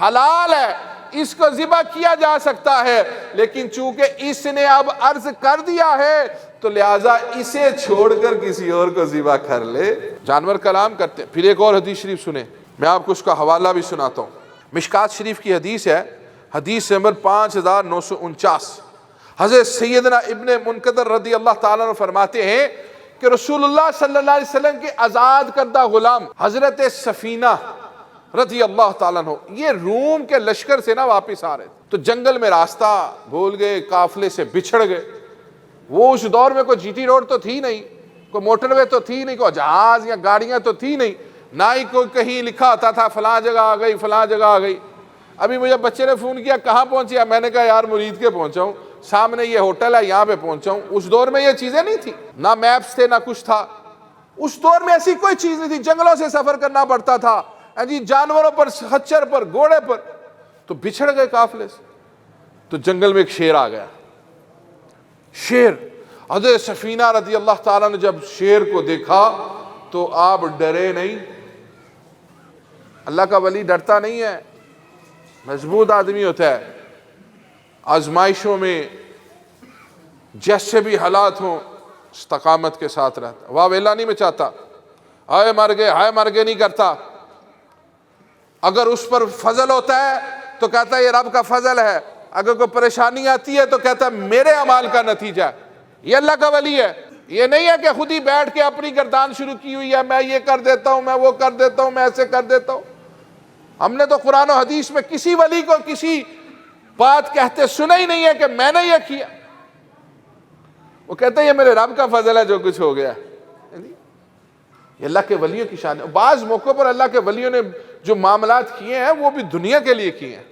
[SPEAKER 1] حلال ہے، اس کو ذبح کیا جا سکتا ہے، لیکن چونکہ اس نے اب عرض کر دیا ہے تو لہٰذا اسے چھوڑ کر کسی اور کو ذبح کر لے۔ جانور کلام کرتے ہیں۔ پھر ایک اور حدیث شریف سنیں، میں آپ کو اس کا حوالہ بھی سناتا ہوں۔ مشکات شریف کی حدیث ہے، حدیث نمبر 5949۔ حضرت سیدنا ابن منقدر رضی اللہ تعالیٰ عنہ فرماتے ہیں کہ رسول اللہ صلی اللہ علیہ وسلم کے آزاد کردہ غلام حضرت سفینہ رضی اللہ تعالیٰ عنہ یہ روم کے لشکر سے نا واپس آ رہے تھے، تو جنگل میں راستہ بھول گئے، قافلے سے بچھڑ گئے۔ وہ اس دور میں کوئی جی ٹی روڈ تو تھی نہیں، کوئی موٹر وے تو تھی نہیں، کوئی جہاز یا گاڑیاں تو تھی نہیں، نہ ہی کوئی کہیں لکھا ہوتا تھا فلاں جگہ آ گئی فلاں جگہ آ گئی۔ ابھی مجھے بچے نے فون کیا کہاں پہنچیا، میں نے کہا یار مرید کے پہنچا ہوں، سامنے یہ ہوٹل ہے یہاں پہ پہنچا ہوں۔ اس دور میں یہ چیزیں نہیں تھی، نہ میپس تھے نہ کچھ تھا، اس دور میں ایسی کوئی چیز نہیں تھی، جنگلوں سے سفر کرنا پڑتا تھا جی، جانوروں پر، خچر پر، گھوڑے پر، تو بچھڑ گئے قافلے سے۔ تو جنگل میں ایک شیر آ گیا، شیر۔ حضرت سفینہ رضی اللہ تعالیٰ نے جب شیر کو دیکھا تو آپ ڈرے نہیں، اللہ کا ولی ڈرتا نہیں ہے، مضبوط آدمی ہوتا ہے، آزمائشوں میں جیسے بھی حالات ہوں استقامت کے ساتھ رہتا، واہ ویلا نہیں مچاتا، ہائے مر گئے نہیں کرتا۔ اگر اس پر فضل ہوتا ہے تو کہتا ہے یہ رب کا فضل ہے، اگر کوئی پریشانی آتی ہے تو کہتا ہے میرے اعمال کا نتیجہ ہے، یہ اللہ کا ولی ہے۔ یہ نہیں ہے کہ خود ہی بیٹھ کے اپنی گردان شروع کی ہوئی ہے، میں یہ کر دیتا ہوں، میں وہ کر دیتا ہوں، میں ایسے کر دیتا ہوں۔ ہم نے تو قرآن و حدیث میں کسی ولی کو کسی بات کہتے سنا ہی نہیں ہے کہ میں نے یہ کیا۔ وہ کہتا ہے یہ میرے رب کا فضل ہے جو کچھ ہو گیا۔ یہ اللہ کے ولیوں کی شان ہے۔ بعض موقعوں پر اللہ کے ولیوں نے جو معاملات کیے ہیں وہ بھی دنیا کے لیے کیے ہیں،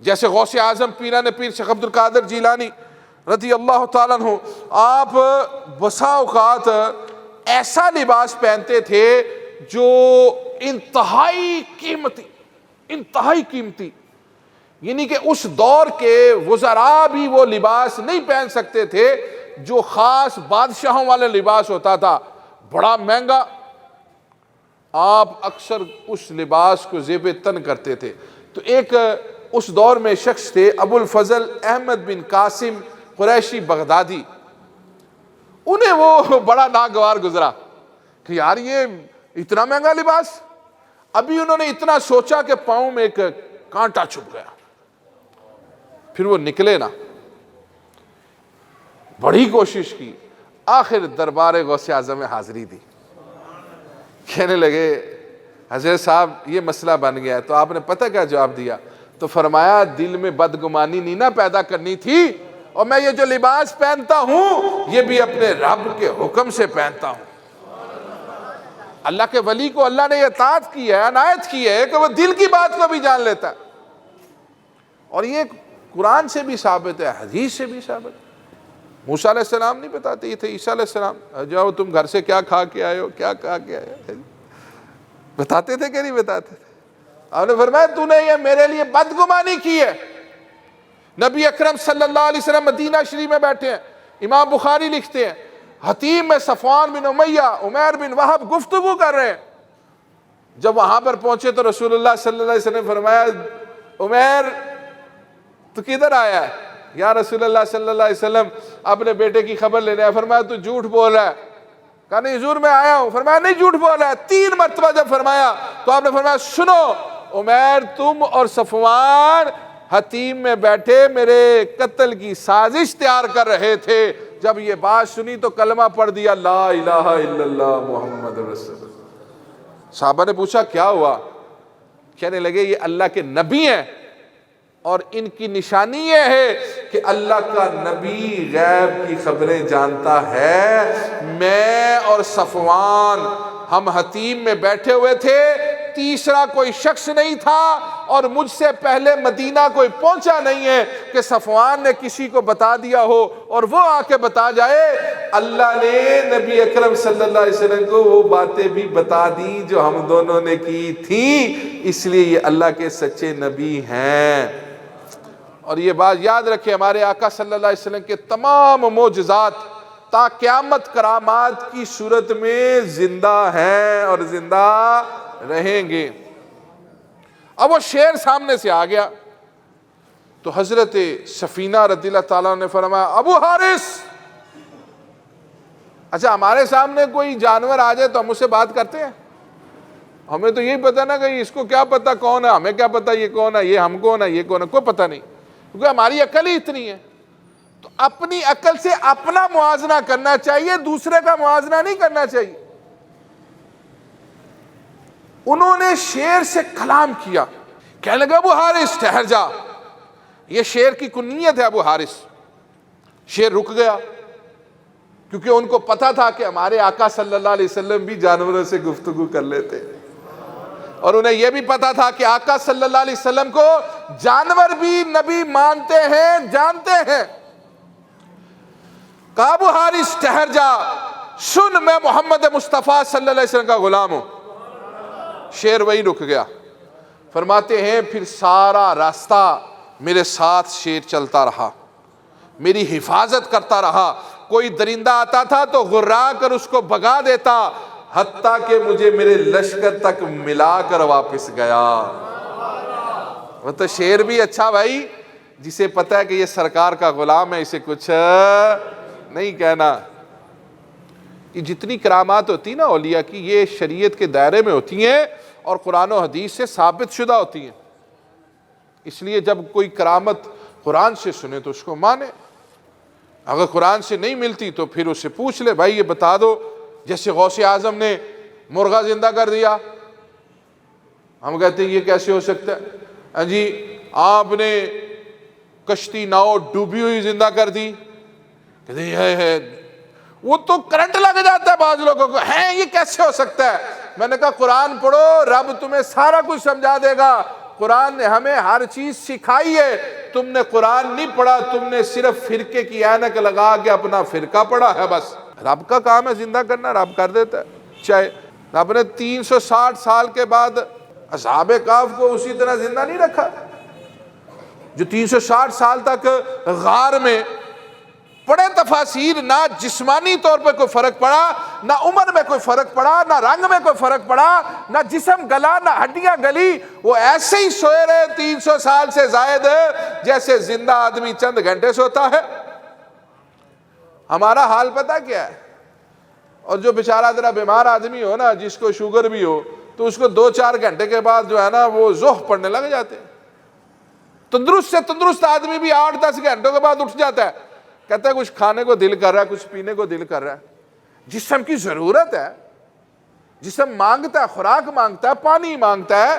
[SPEAKER 1] جیسے غوث اعظم پیران پیر شیخ عبد القادر جیلانی رضی اللہ تعالیٰ عنہ، آپ بسا اوقات ایسا لباس پہنتے تھے جو انتہائی قیمتی، یعنی کہ اس دور کے وزراء بھی وہ لباس نہیں پہن سکتے تھے جو خاص بادشاہوں والا لباس ہوتا تھا، بڑا مہنگا۔ آپ اکثر اس لباس کو زیب تن کرتے تھے۔ تو ایک اس دور میں شخص تھے ابو الفضل احمد بن قاسم قریشی بغدادی، انہیں وہ بڑا ناگوار گزرا کہ یار یہ اتنا مہنگا لباس۔ ابھی انہوں نے اتنا سوچا کہ پاؤں میں ایک کانٹا چھپ گیا، پھر وہ نکلے نا، بڑی کوشش کی، آخر دربار غوث اعظم میں حاضری دی۔ کہنے لگے حضرت صاحب یہ مسئلہ بن گیا ہے، تو آپ نے پتہ کیا جواب دیا؟ تو فرمایا دل میں بدگمانی نہیں نہ پیدا کرنی تھی، اور میں یہ جو لباس پہنتا ہوں یہ بھی اپنے رب کے حکم سے پہنتا ہوں۔ اللہ کے ولی کو اللہ نے یہ اطاعت کی ہے، عنایت کی ہے کہ وہ دل کی بات کو بھی جان لیتا ہے۔ اور یہ قرآن سے بھی ثابت ہے، حدیث سے بھی ثابت ہے۔ موسیٰ علیہ السلام نہیں بتاتے، یہ تھے عیسیٰ علیہ السلام، جاؤ تم گھر سے کیا کھا کے آئے ہو، کیا کھا کے آئے ہو، بتاتے تھے کہ نہیں بتاتے تھے؟ آپ نے فرمایا تو نے یہ میرے لیے بدگمانی کی ہے۔ نبی اکرم صلی اللہ علیہ وسلم مدینہ شریف میں بیٹھے ہیں، امام بخاری لکھتے ہیں حتیم میں صفوان بن امیہ، عمیر بن وہب گفتگو کر رہے ہیں۔ جب وہاں پر پہنچے تو رسول اللہ صلی اللہ علیہ وسلم فرمایا عمیر تو کدھر آیا ہے؟ یا رسول اللہ صلی اللہ علیہ وسلم اپنے بیٹے کی خبر لینے آیا۔ فرمایا تو جھوٹ بول رہا ہے۔ کہا نہیں حضور میں آیا ہوں۔ فرمایا نہیں جھوٹ بول رہا ہے۔ 3 مرتبہ جب فرمایا تو آپ نے فرمایا سنو عمیر، تم اور صفوان حتیم میں بیٹھے میرے قتل کی سازش تیار کر رہے تھے۔ جب یہ بات سنی تو کلمہ پڑھ دیا لا الہ الا اللہ محمد رسول اللہ۔ صحابہ نے پوچھا کیا ہوا؟ کہنے لگے یہ اللہ کے نبی ہیں اور ان کی نشانی یہ ہے کہ اللہ کا نبی غیب کی خبریں جانتا ہے۔ میں اور صفوان ہم حتیم میں بیٹھے ہوئے تھے، تیسرا کوئی شخص نہیں تھا اور مجھ سے پہلے مدینہ کوئی پہنچا نہیں ہے کہ صفوان نے کسی کو بتا دیا ہو اور وہ آ کے بتا جائے۔ اللہ نے نبی اکرم صلی اللہ علیہ وسلم کو وہ باتیں بھی بتا دی جو ہم دونوں نے کی تھیں، اس لیے یہ اللہ کے سچے نبی ہیں۔ اور یہ بات یاد رکھیں، ہمارے آقا صلی اللہ علیہ وسلم کے تمام معجزات تا قیامت کرامات کی صورت میں زندہ ہیں اور زندہ رہیں گے۔ اب وہ شیر سامنے سے آ گیا تو حضرت سفینہ رضی اللہ تعالیٰ نے فرمایا ابو حارث، اچھا ہمارے سامنے کوئی جانور آ جائے تو ہم اس سے بات کرتے ہیں؟ ہمیں تو یہی پتہ نا کہ اس کو کیا پتہ کون ہے، ہمیں کیا پتہ یہ کون ہے، یہ ہم کون ہے، یہ کون ہے، کوئی پتہ نہیں، کیونکہ ہماری عقل ہی اتنی ہے۔ تو اپنی عقل سے اپنا موازنہ کرنا چاہیے، دوسرے کا موازنہ نہیں کرنا چاہیے۔ انہوں نے شیر سے کلام کیا، کہنے لگا ابو حارث ٹھہر جا، یہ شیر کی کنیت ہے ابو حارث۔ شیر رک گیا کیونکہ ان کو پتا تھا کہ ہمارے آقا صلی اللہ علیہ وسلم بھی جانوروں سے گفتگو کر لیتے، اور انہیں یہ بھی پتا تھا کہ آقا صلی اللہ علیہ وسلم کو جانور بھی نبی مانتے ہیں، جانتے ہیں۔ کہا ابو حارث ٹھہر جا، سن میں محمد مصطفیٰ صلی اللہ علیہ وسلم کا غلام ہوں۔ شیر وہی رک گیا۔ فرماتے ہیں پھر سارا راستہ میرے ساتھ شیر چلتا رہا، میری حفاظت کرتا رہا، کوئی درندہ آتا تھا تو غرا کر اس کو بھگا دیتا، حتیٰ کہ مجھے میرے لشکر تک ملا کر واپس گیا۔ وہ تو شیر بھی اچھا بھائی، جسے پتہ ہے کہ یہ سرکار کا غلام ہے، اسے کچھ نہیں کہنا۔ یہ جتنی کرامات ہوتی نا اولیاء کی، یہ شریعت کے دائرے میں ہوتی ہیں اور قرآن و حدیث سے ثابت شدہ ہوتی ہیں۔ اس لیے جب کوئی کرامت قرآن سے سنے تو اس کو مانے، اگر قرآن سے نہیں ملتی تو پھر اسے پوچھ لے بھائی یہ بتا دو۔ جیسے غوث اعظم نے مرغا زندہ کر دیا، ہم کہتے ہیں یہ کیسے ہو سکتا ہے؟ ہاں جی آپ نے کشتی ناؤ ڈوبی ہوئی زندہ کر دی، کہتے ہیں ہے وہ تو کرنٹ لگ جاتا ہے بعض لوگوں کو، ہیں یہ کیسے ہو سکتا ہے؟ میں نے کہا قرآن پڑھو، رب تمہیں سارا کچھ سمجھا دے گا۔ قرآن نے ہمیں ہر چیز سکھائی ہے، تم نے قرآن نہیں پڑھا، تم نے صرف فرقے کی اینک لگا کے اپنا فرقہ پڑھا ہے بس۔ رب کا کام ہے زندہ کرنا، رب کر دیتا ہے۔ چاہے رب نے 360 سال کے بعد اصحاب کہف کو اسی طرح زندہ نہیں رکھا، جو 360 سال تک غار میں پڑے تفاسیر، نہ جسمانی طور پہ کوئی فرق پڑا، نہ عمر میں کوئی فرق پڑا، نہ رنگ میں کوئی فرق پڑا، نہ جسم گلا، نہ ہڈیاں گلی، وہ ایسے ہی سوئے رہے 300 سال سے زائد جیسے زندہ آدمی چند گھنٹے سوتا ہے۔ ہمارا حال پتہ کیا ہے؟ اور جو بیچارہ ذرا بیمار آدمی ہو نا، جس کو شوگر بھی ہو، تو اس کو 2-4 گھنٹے کے بعد جو ہے نا وہ ذوق پڑنے لگ جاتے ہیں۔ تندرست سے تندرست آدمی بھی 8-10 گھنٹوں کے بعد اٹھ جاتا ہے، کہتا ہے کچھ کھانے کو دل کر رہا ہے، کچھ پینے کو دل کر رہا ہے۔ جسم کی ضرورت ہے، جسم مانگتا ہے، خوراک مانگتا ہے، پانی مانگتا ہے۔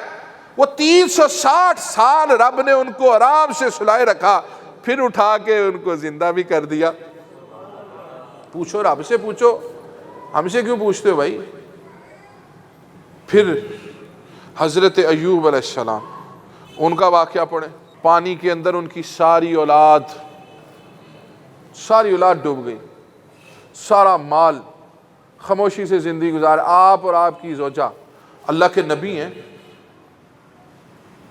[SPEAKER 1] وہ 360 سال رب نے ان کو آرام سے سلائے رکھا، پھر اٹھا کے ان کو زندہ بھی کر دیا۔ پوچھو رب سے، پوچھو، ہم سے کیوں پوچھتے ہو بھائی؟ پھر حضرت ایوب علیہ السلام، ان کا واقعہ پڑھیں۔ پانی کے اندر ان کی ساری اولاد ڈوب گئی، سارا مال، خاموشی سے زندگی گزار، آپ اور آپ کی زوجہ، اللہ کے نبی ہیں،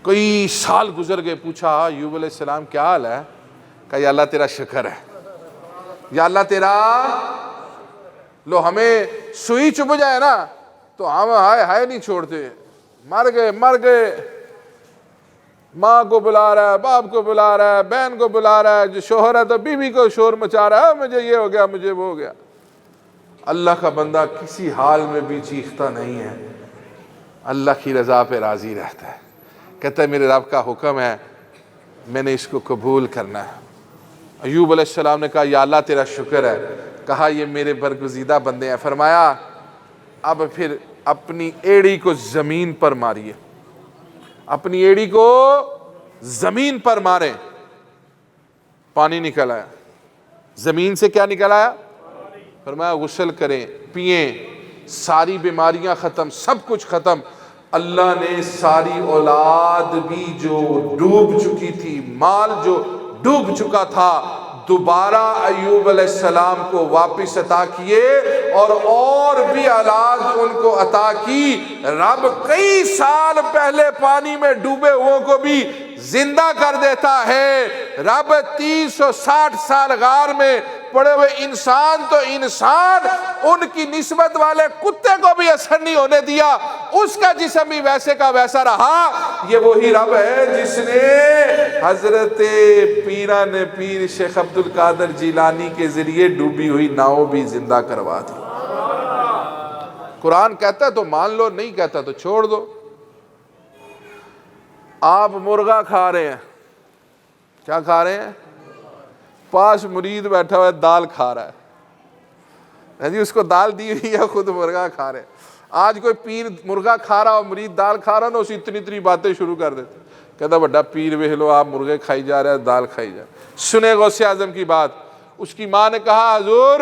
[SPEAKER 1] کئی سال گزر گئے، پوچھا ایوب علیہ السلام کیا حال ہے؟ کہا یا اللہ تیرا شکر ہے، یا اللہ تیرا، لو ہمیں سوئی چبھ جائے نا تو ہم ہائے نہیں چھوڑتے، مر گئے، ماں کو بلا رہا ہے، باپ کو بلا رہا ہے، بہن کو بلا رہا ہے، جو شوہر ہے تو بیوی کو شور مچا رہا ہے، مجھے یہ ہو گیا، مجھے وہ ہو گیا۔ اللہ کا بندہ کسی حال میں بھی چیختا نہیں ہے، اللہ کی رضا پہ راضی رہتا ہے، کہتا ہے میرے رب کا حکم ہے، میں نے اس کو قبول کرنا ہے۔ ایوب علیہ السلام نے کہا یا اللہ تیرا شکر ہے، کہا یہ میرے برگزیدہ بندے ہیں، فرمایا اب پھر اپنی ایڑی کو زمین پر ماریے، اپنی ایڑی کو زمین پر ماریں، پانی نکل آیا، زمین سے کیا نکل آیا؟ فرمایا غسل کریں، پئیں، ساری بیماریاں ختم، سب کچھ ختم۔ اللہ نے ساری اولاد بھی جو ڈوب چکی تھی، مال جو ڈوب چکا تھا، دوبارہ ایوب علیہ السلام کو واپس عطا کیے، اور بھی اولاد ان کو عطا کی۔ رب کئی سال پہلے پانی میں ڈوبے ہوئوں کو بھی زندہ کر دیتا ہے۔ رب 360 سال غار میں پڑے ہوئے انسان تو انسان، ان کی نسبت والے کتے کو بھی اثر نہیں ہونے دیا، اس کا جسم بھی ویسے کا ویسا رہا۔ یہ وہی رب ہے جس نے حضرت پیران پیر شیخ عبد القادر جیلانی کے ذریعے ڈوبی ہوئی ناؤ بھی زندہ کروا دی۔ قرآن کہتا ہے تو مان لو، نہیں کہتا تو چھوڑ دو۔ آپ مرغا کھا رہے ہیں، کیا کھا رہے ہیں؟ پاس مرید بیٹھا ہوا ہے، دال کھا رہا ہے جی، اس کو دال دی ہوئی ہے، خود مرغا کھا رہے ہیں۔ آج کوئی پیر مرغا کھا رہا اور مرید دال کھا رہا نا، اسی اتنی باتیں شروع کر دیتے، کہتا بڑا پیر ویکھ لو، آپ مرغے کھائی جا رہے ہیں، دال کھائی جا رہے ہیں۔ سنے غوث اعظم کی بات، اس کی ماں نے کہا حضور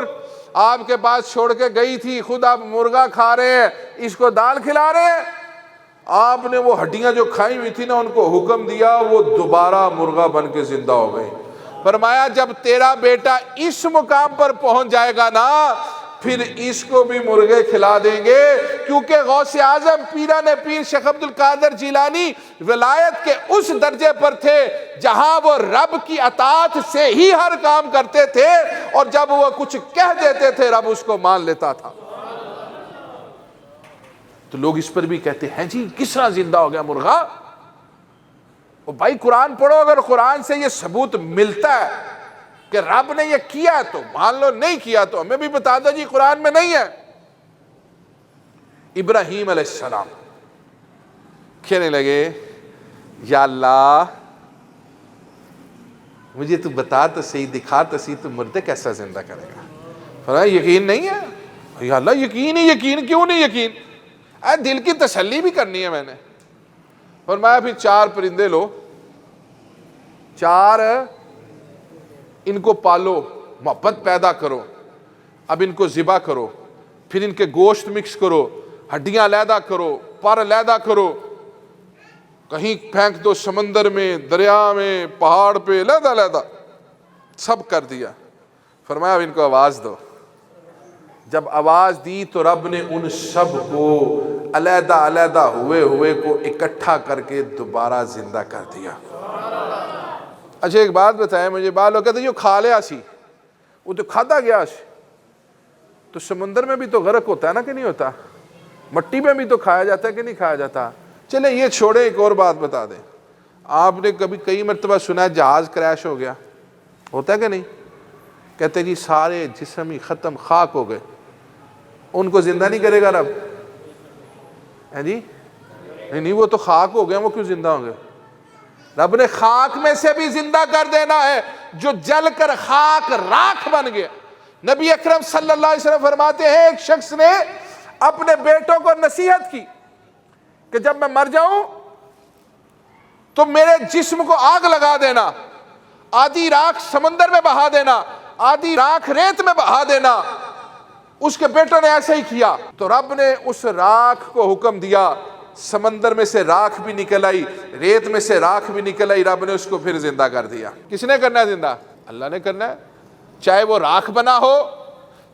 [SPEAKER 1] آپ کے پاس چھوڑ کے گئی تھی، خود آپ مرغا کھا رہے ہیں، اس کو دال کھلا رہے ہیں۔ آپ نے وہ ہڈیاں جو کھائی ہوئی تھی نا، ان کو حکم دیا، وہ دوبارہ مرغا بن کے زندہ ہو گئی۔ فرمایا جب تیرا بیٹا اس مقام پر پہنچ جائے گا نا، پھر اس کو بھی مرغے کھلا دیں گے، کیونکہ غوث اعظم پیران پیر شیخ عبد القادر جیلانی ولایت کے اس درجے پر تھے جہاں وہ رب کی اطاعت سے ہی ہر کام کرتے تھے، اور جب وہ کچھ کہہ دیتے تھے رب اس کو مان لیتا تھا۔ تو لوگ اس پر بھی کہتے ہیں جی کس طرح زندہ ہو گیا مرغا؟ اور بھائی قرآن پڑھو، اگر قرآن سے یہ ثبوت ملتا ہے کہ رب نے یہ کیا تو مان لو، نہیں کیا تو ہمیں بھی بتا دو جی قرآن میں نہیں ہے۔ ابراہیم علیہ السلام کہنے لگے یا اللہ مجھے تو بتا تو صحیح، دکھا تو صحیح، تو مردے کیسا زندہ کرے گا؟ فرمایا یقین نہیں ہے؟ یا اللہ یقین ہی یقین، کیوں نہیں یقین؟ دل کی تسلی بھی کرنی ہے میں نے۔ فرمایا پھر 4 پرندے لو، 4 ان کو پالو، محبت پیدا کرو، اب ان کو ذبح کرو، پھر ان کے گوشت مکس کرو، ہڈیاں علیحدہ کرو، پر علیحدہ کرو، کہیں پھینک دو سمندر میں، دریا میں، پہاڑ پہ، علیحدہ علیحدہ سب کر دیا۔ فرمایا اب ان کو آواز دو۔ جب آواز دی تو رب نے ان سب کو علیحدہ علیحدہ ہوئے کو اکٹھا کر کے دوبارہ زندہ کر دیا۔ اچھا ایک بات بتائیں مجھے، بعض لوگ کہتے ہیں جو کھا لیا سی، وہ تو کھادا گیا سی، تو سمندر میں بھی تو غرق ہوتا ہے نا کہ نہیں ہوتا؟ مٹی میں بھی تو کھایا جاتا ہے کہ نہیں کھایا جاتا؟ چلیں یہ چھوڑیں، ایک اور بات بتا دیں۔ آپ نے کبھی کئی مرتبہ سنا ہے جہاز کریش ہو گیا، ہوتا ہے کہ نہیں؟ کہتے ہیں جی سارے جسم ہی ختم، خاک ہو گئے، ان کو زندہ نہیں کرے گا رب؟ جی نہیں، وہ تو خاک ہو گئے، وہ کیوں زندہ ہوں گے؟ رب نے خاک میں سے بھی زندہ کر دینا ہے، جو جل کر خاک راکھ بن گیا۔ نبی اکرم صلی اللہ علیہ وسلم فرماتے ہیں ایک شخص نے اپنے بیٹوں کو نصیحت کی کہ جب میں مر جاؤں تو میرے جسم کو آگ لگا دینا، آدھی راکھ سمندر میں بہا دینا، آدھی راکھ ریت میں بہا دینا۔ اس کے بیٹوں نے ایسے ہی کیا، تو رب نے اس راکھ کو حکم دیا سمندر میں سے راکھ بھی نکل آئی، ریت میں سے راکھ بھی نکل آئی، رب نے اس کو پھر زندہ کر دیا۔ کس نے کرنا ہے زندہ؟ اللہ نے کرنا ہے، چاہے وہ راکھ بنا ہو،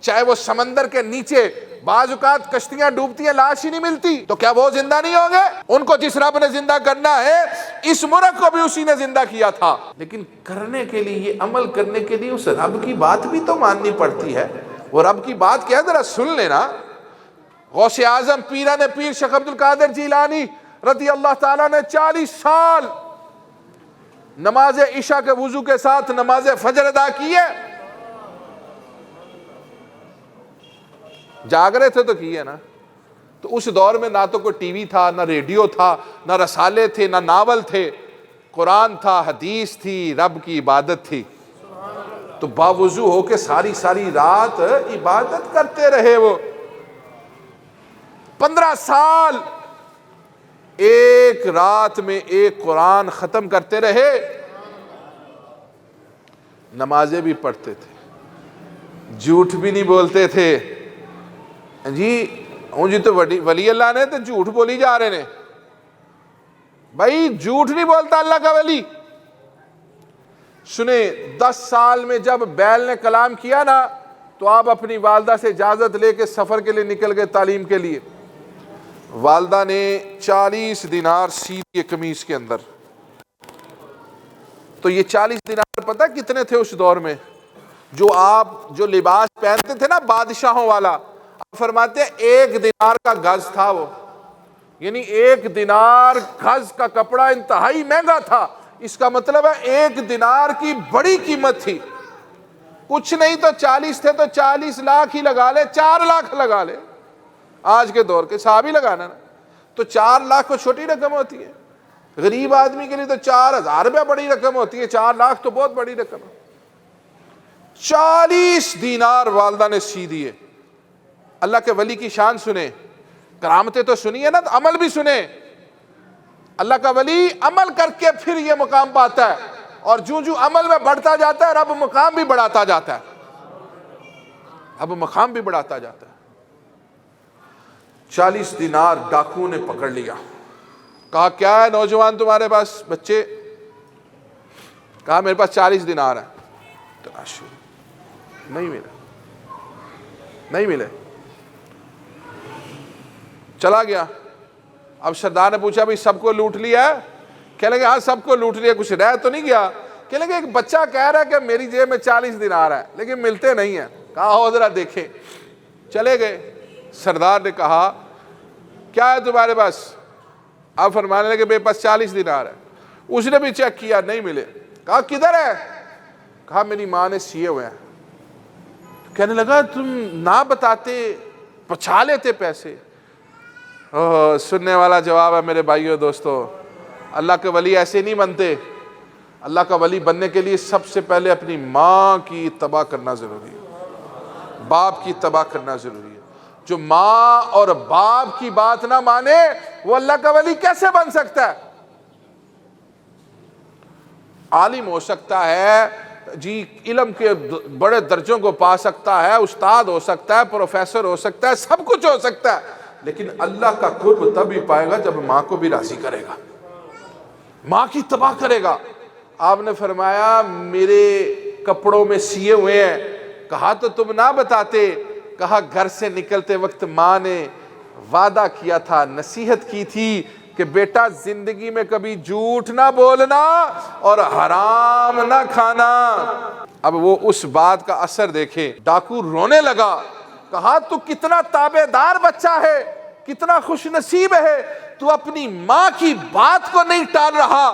[SPEAKER 1] چاہے وہ سمندر کے نیچے بعض اوقات کشتیاں ڈوبتی ہیں، لاش ہی نہیں ملتی، تو کیا وہ زندہ نہیں ہوں گے؟ ان کو جس رب نے زندہ کرنا ہے، اس ملک کو بھی اسی نے زندہ کیا تھا، لیکن کرنے کے لیے، یہ عمل کرنے کے لیے اس رب کی بات بھی تو ماننی پڑتی ہے۔ وہ رب کی بات کیا ہے، ذرا سن لینا۔ غوث اعظم پیران پیر شیخ عبد القادر جیلانی رضی اللہ تعالیٰ نے 40 سال نماز عشاء کے وضو کے ساتھ نماز فجر ادا کی ہے، جاگ رہے تھے تو کی ہے نا۔ تو اس دور میں نہ تو کوئی ٹی وی تھا، نہ ریڈیو تھا، نہ رسالے تھے، نہ ناول تھے، قرآن تھا، حدیث تھی، رب کی عبادت تھی۔ تو باوضو ہو کے ساری ساری رات عبادت کرتے رہے وہ 15 سال، ایک رات میں ایک قرآن ختم کرتے رہے، نمازیں بھی پڑھتے تھے، جھوٹ بھی نہیں بولتے تھے۔ جی تو ولی اللہ نے تو جھوٹ بولی جا رہے نے، بھائی جھوٹ نہیں بولتا اللہ کا ولی۔ سنیں، 10 سال میں جب بیل نے کلام کیا نا، تو آپ اپنی والدہ سے اجازت لے کے سفر کے لیے نکل گئے تعلیم کے لیے۔ والدہ نے 40 دینار سی دیے قمیص کے اندر۔ تو یہ 40 دینار پتہ کتنے تھے اس دور میں؟ جو لباس پہنتے تھے نا بادشاہوں والا، آپ فرماتے ہیں 1 دینار کا گز تھا وہ، یعنی 1 دینار گز کا کپڑا انتہائی مہنگا تھا۔ اس کا مطلب ہے 1 دینار کی بڑی قیمت تھی۔ کچھ نہیں تو 40 تھے تو 40 لاکھ ہی لگا لے، 4 لاکھ لگا لے، آج کے دور کے صحابی لگانا نا، تو 4 لاکھ کو چھوٹی رقم ہوتی ہے، غریب آدمی کے لیے تو 4,000 روپیہ بڑی رقم ہوتی ہے، 4 لاکھ تو بہت بڑی رقم ہے۔ 40 دینار والدہ نے سی دیے۔ اللہ کے ولی کی شان سنیں، کرامتیں تو سنی ہے نا، تو عمل بھی سنیں۔ اللہ کا ولی عمل کر کے پھر یہ مقام پاتا ہے، اور جو عمل میں بڑھتا جاتا ہے، رب مقام بھی بڑھاتا جاتا ہے، اب مقام بھی بڑھاتا جاتا ہے۔ 40 دینار ڈاکو نے پکڑ لیا، کہا کیا ہے نوجوان تمہارے پاس بچے؟ کہا میرے پاس 40 دینار ہے۔ تلاشی نہیں ملے، چلا گیا۔ اب سردار نے پوچھا بھئی سب کو لوٹ لیا ہے؟ کہنے لگے ہاں سب کو لوٹ لیا، کچھ رہ تو نہیں گیا؟ کہنے لگے ایک بچہ کہہ رہا ہے کہ میری جیب میں 40 دینار ہے لیکن ملتے نہیں ہیں۔ کہا ہو ذرا دیکھیں۔ چلے گئے، سردار نے کہا کیا ہے تمہارے پاس؟ آپ فرمانے لگے میرے پاس 40 دینار ہے۔ اس نے بھی چیک کیا، نہیں ملے۔ کہا کدھر ہے؟ کہا میری ماں نے سیے ہوئے ہیں۔ کہنے لگا تم نہ بتاتے، پچھا لیتے پیسے۔ سننے والا جواب ہے میرے بھائیو دوستو، اللہ کے ولی ایسے نہیں بنتے۔ اللہ کا ولی بننے کے لیے سب سے پہلے اپنی ماں کی اتباع کرنا ضروری ہے، باپ کی اتباع کرنا ضروری ہے۔ جو ماں اور باپ کی بات نہ مانے وہ اللہ کا ولی کیسے بن سکتا ہے؟ عالم ہو سکتا ہے، جی علم کے بڑے درجوں کو پا سکتا ہے، استاد ہو سکتا ہے، پروفیسر ہو سکتا ہے، سب کچھ ہو سکتا ہے، لیکن اللہ کا قرب تب ہی پائے گا جب ماں کو بھی راضی کرے گا، ماں کی اتباع کرے گا۔ آپ نے فرمایا میرے کپڑوں میں سیے ہوئے ہیں۔ کہا تو تم نہ بتاتے۔ کہا گھر سے نکلتے وقت ماں نے وعدہ کیا تھا، نصیحت کی تھی کہ بیٹا زندگی میں کبھی جھوٹ نہ بولنا اور حرام نہ کھانا۔ اب وہ اس بات کا اثر دیکھیں، ڈاکو رونے لگا۔ کہا تو کتنا تابع دار بچہ ہے، کتنا خوش نصیب ہے، تو اپنی ماں کی بات کو نہیں ٹال رہا،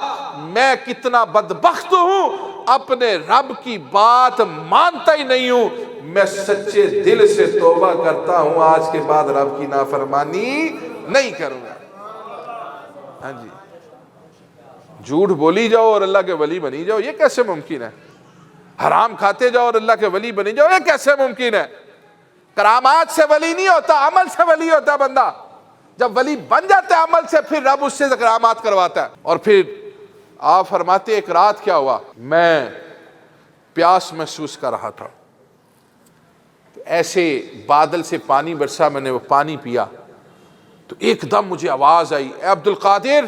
[SPEAKER 1] میں کتنا بدبخت ہوں، اپنے رب کی بات مانتا ہی نہیں ہوں، میں سچے دل سے توبہ کرتا ہوں، آج کے بعد رب کی نافرمانی نہیں کروں گا۔ ہاں جی، جھوٹ بولی جاؤ اور اللہ کے ولی بنی جاؤ، یہ کیسے ممکن ہے؟ حرام کھاتے جاؤ اور اللہ کے ولی بنی جاؤ، یہ کیسے ممکن ہے؟ کرامات سے ولی نہیں ہوتا، عمل سے ولی ہوتا بندہ۔ جب ولی بن جاتا ہے عمل سے، پھر رب اس سے کرامات کرواتا ہے۔ اور پھر آپ فرماتے ایک رات کیا ہوا، میں پیاس محسوس کر رہا تھا، ایسے بادل سے پانی برسا، میں نے وہ پانی پیا تو ایک دم مجھے آواز آئی، اے عبد القادر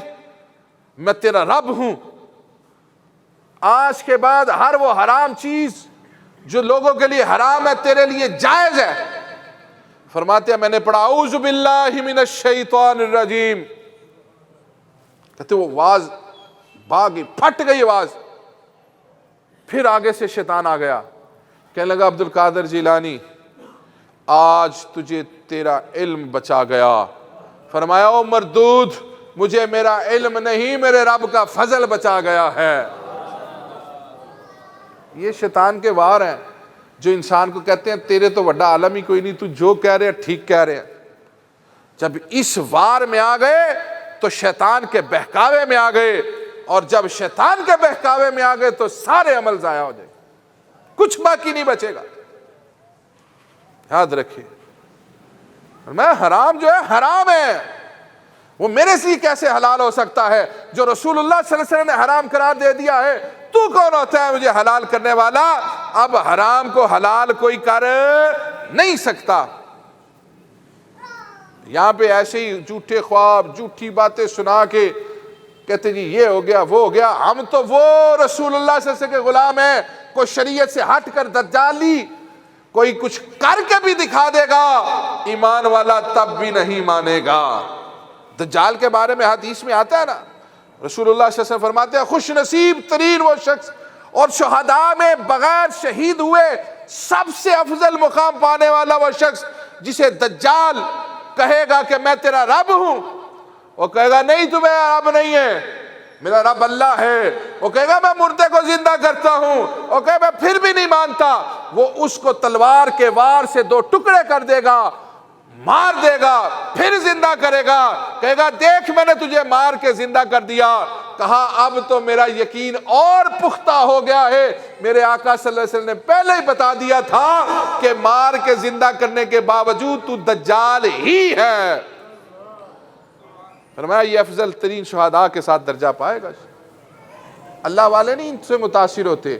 [SPEAKER 1] میں تیرا رب ہوں، آج کے بعد ہر وہ حرام چیز جو لوگوں کے لیے حرام ہے تیرے لیے جائز ہے۔ فرماتے ہیں میں نے پڑھا اعوذ باللہ من الشیطان الرجیم، کہتے وہ آواز بھاگی، پھٹ گئی آواز۔ پھر آگے سے شیطان آ گیا، کہنے لگا عبد القادر جیلانی آج تجھے تیرا علم بچا گیا۔ فرمایا او مردود، مجھے میرا علم نہیں، میرے رب کا فضل بچا گیا ہے۔ یہ شیطان کے وار ہیں جو انسان کو کہتے ہیں تیرے تو بڑا عالم ہی کوئی نہیں، تو جو کہہ رہے ٹھیک کہہ رہے ہیں۔ جب اس وار میں آ گئے تو شیطان کے بہکاوے میں آ گئے، اور جب شیطان کے بہکاوے میں آ گئے تو سارے عمل ضائع ہو جائے، کچھ باقی نہیں بچے گا۔ یاد رکھیے، میں حرام جو ہے حرام ہے، وہ میرے سے کیسے حلال ہو سکتا ہے؟ جو رسول اللہ صلی اللہ علیہ وسلم نے حرام قرار دے دیا ہے، تو کون ہوتا ہے مجھے حلال کرنے والا؟ اب حرام کو حلال کوئی کر نہیں سکتا۔ یہاں پہ ایسے ہی جھوٹے خواب، جھوٹی باتیں سنا کے کہتے جی یہ ہو گیا وہ ہو گیا۔ ہم تو وہ رسول اللہ صلی اللہ علیہ وسلم کے غلام ہیں، کوئی شریعت سے ہٹ کر دجالی کوئی کچھ کر کے بھی دکھا دے گا، ایمان والا تب بھی نہیں مانے گا۔ دجال کے بارے میں حدیث میں آتا ہے نا، رسول اللہ صلی اللہ علیہ وسلم فرماتے ہیں خوش نصیب ترین وہ شخص اور شہداء میں بغیر شہید ہوئے سب سے افضل مقام پانے والا وہ شخص جسے دجال کہے گا کہ میں تیرا رب ہوں، وہ کہے گا نہیں تو میرا رب نہیں ہے، میرا رب اللہ ہے۔ وہ کہے گا میں مردے کو زندہ کرتا ہوں، وہ کہے میں پھر بھی نہیں مانتا۔ وہ اس کو تلوار کے وار سے 2 ٹکڑے کر دے گا، مار دے گا، پھر زندہ کرے گا، کہے گا دیکھ میں نے تجھے مار کے زندہ کر دیا۔ کہا اب تو میرا یقین اور پختہ ہو گیا ہے، میرے آقا صلی اللہ علیہ وسلم نے پہلے ہی بتا دیا تھا کہ مار کے زندہ کرنے کے باوجود تو دجال ہی ہے۔ فرمایا یہ افضل ترین شہداء کے ساتھ درجہ پائے گا۔ اللہ والے نہیں ان سے متاثر ہوتے،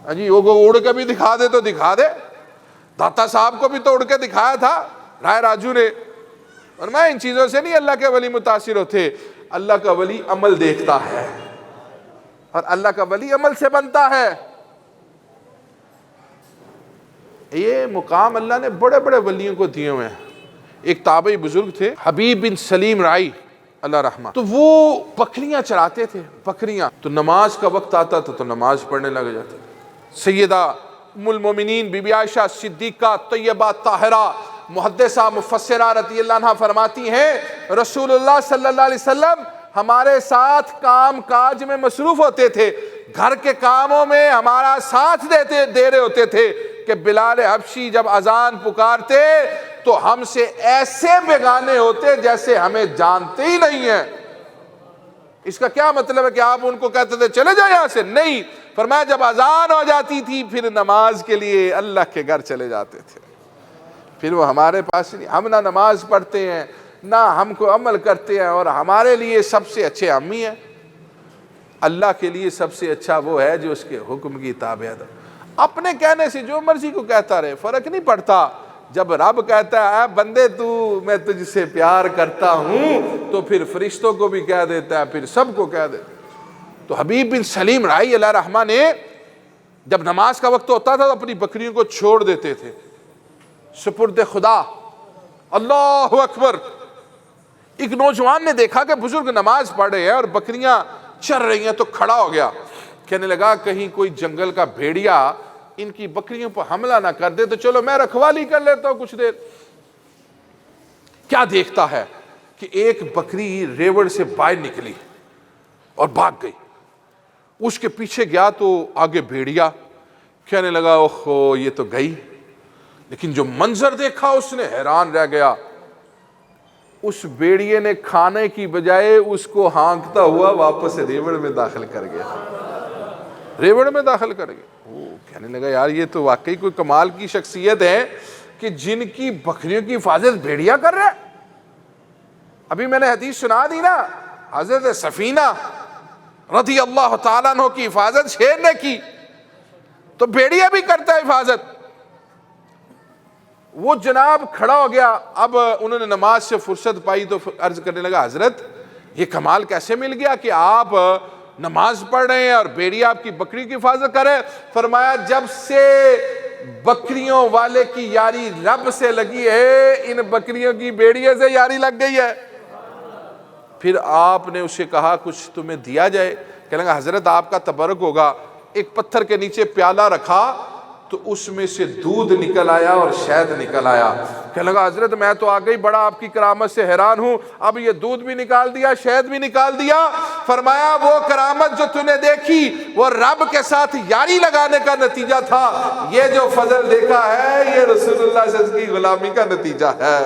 [SPEAKER 1] جی وہ اڑ کے بھی دکھا دے تو دکھا دے، داتا صاحب کو بھی تو اڑ کے دکھایا تھا رائے راجو نے۔ اور میں ان چیزوں سے نہیں اللہ کے ولی متاثر ہوتے، اللہ کا ولی عمل دیکھتا ہے، اور اللہ کا ولی عمل سے بنتا ہے۔ یہ مقام اللہ نے بڑے بڑے ولیوں کو دیے ہوئے ہیں۔ ایک تابعی بزرگ تھے حبیب بن سلیم رائی اللہ رحمہ، تو وہ بکریاں چراتے تھے، بکریاں، تو نماز کا وقت آتا تھا تو نماز پڑھنے لگ جاتے۔ سیدہ ام المومنین بی بی عائشہ صدیقہ طیبہ طاہرہ محدثہ مفسرہ رضی اللہ عنہ فرماتی ہیں رسول اللہ صلی اللہ علیہ وسلم ہمارے ساتھ کام کاج میں مصروف ہوتے تھے، گھر کے کاموں میں ہمارا ساتھ دے رہے ہوتے تھے کہ بلال حبشی جب اذان پکارتے تو ہم سے ایسے بیگانے ہوتے جیسے ہمیں جانتے ہی نہیں ہیں۔ اس کا کیا مطلب ہے کہ آپ ان کو کہتے تھے چلے جائیں یہاں سے؟ نہیں، فرمایا جب اذان ہو جاتی تھی پھر نماز کے لیے اللہ کے گھر چلے جاتے تھے، پھر وہ ہمارے پاس نہیں، ہم نہ نماز پڑھتے ہیں نہ ہم کو عمل کرتے ہیں، اور ہمارے لیے سب سے اچھے ہم ہی ہیں۔ اللہ کے لیے سب سے اچھا وہ ہے جو اس کے حکم کی تابع ہے۔ اپنے کہنے سے جو مرضی کو کہتا رہے فرق نہیں پڑتا، جب رب کہتا ہے اے بندے تو میں تجھ سے پیار کرتا ہوں تو پھر فرشتوں کو بھی کہہ دیتا ہے، پھر سب کو کہہ دیتا ہے۔ تو حبیب بن سلیم رائی اللہ رحمہ نے جب نماز کا وقت ہوتا تھا تو اپنی بکریوں کو چھوڑ دیتے تھے، سپرد خدا، اللہ اکبر۔ ایک نوجوان نے دیکھا کہ بزرگ نماز پڑھ رہے ہیں اور بکریاں چر رہی ہیں، تو کھڑا ہو گیا، کہنے لگا کہیں کوئی جنگل کا بھیڑیا ان کی بکریوں پر حملہ نہ کر دے تو چلو میں رکھوالی کر لیتا ہوں کچھ دیر۔ کیا دیکھتا ہے کہ ایک بکری ریوڑ سے باہر نکلی اور بھاگ گئی، اس کے پیچھے گیا تو آگے بھیڑیا، کہنے لگا اوہو یہ تو گئی، لیکن جو منظر دیکھا اس نے حیران رہ گیا۔ اس بھیڑیے نے کھانے کی بجائے اس کو ہانکتا ہوا واپس ریوڑ میں داخل کر گیا، ریوڑ میں داخل کر گیا۔ کہنے لگا یار یہ تو واقعی کوئی کمال کی شخصیت ہے کہ جن کی بکریوں کی حفاظت بھیڑیا کر رہا ہے۔ ابھی میں نے حدیث سنا دی نا، حضرت سفینہ رضی اللہ تعالیٰ عنہ کی حفاظت شیر نے کی، تو بھیڑیا بھی کرتا ہے حفاظت۔ وہ جناب کھڑا ہو گیا. اب انہوں نے نماز سے فرصت پائی تو عرض کرنے لگا حضرت یہ کمال کیسے مل گیا کہ آپ نماز پڑھ رہے ہیں اور بھیڑیا آپ کی بکری کی حفاظت کر رہے ہیں؟ فرمایا جب سے بکریوں والے کی یاری رب سے لگی ہے ان بکریوں کی بھیڑیے سے یاری لگ گئی ہے. پھر آپ نے اسے کہا کچھ تمہیں دیا جائے؟ کہنے لگا حضرت آپ کا تبرک ہوگا. ایک پتھر کے نیچے پیالہ رکھا تو اس میں سے دودھ نکل آیا اور شہد نکل آیا. کہنے لگا حضرت میں تو آگئی بڑا آپ کی کرامت سے حیران ہوں, اب یہ دودھ بھی نکال دیا شہد بھی نکال دیا. فرمایا وہ کرامت جو تُو نے دیکھی وہ رب کے ساتھ یاری لگانے کا نتیجہ تھا, یہ جو فضل دیکھا ہے یہ رسول اللہ صلی اللہ علیہ وسلم کی غلامی کا نتیجہ ہے.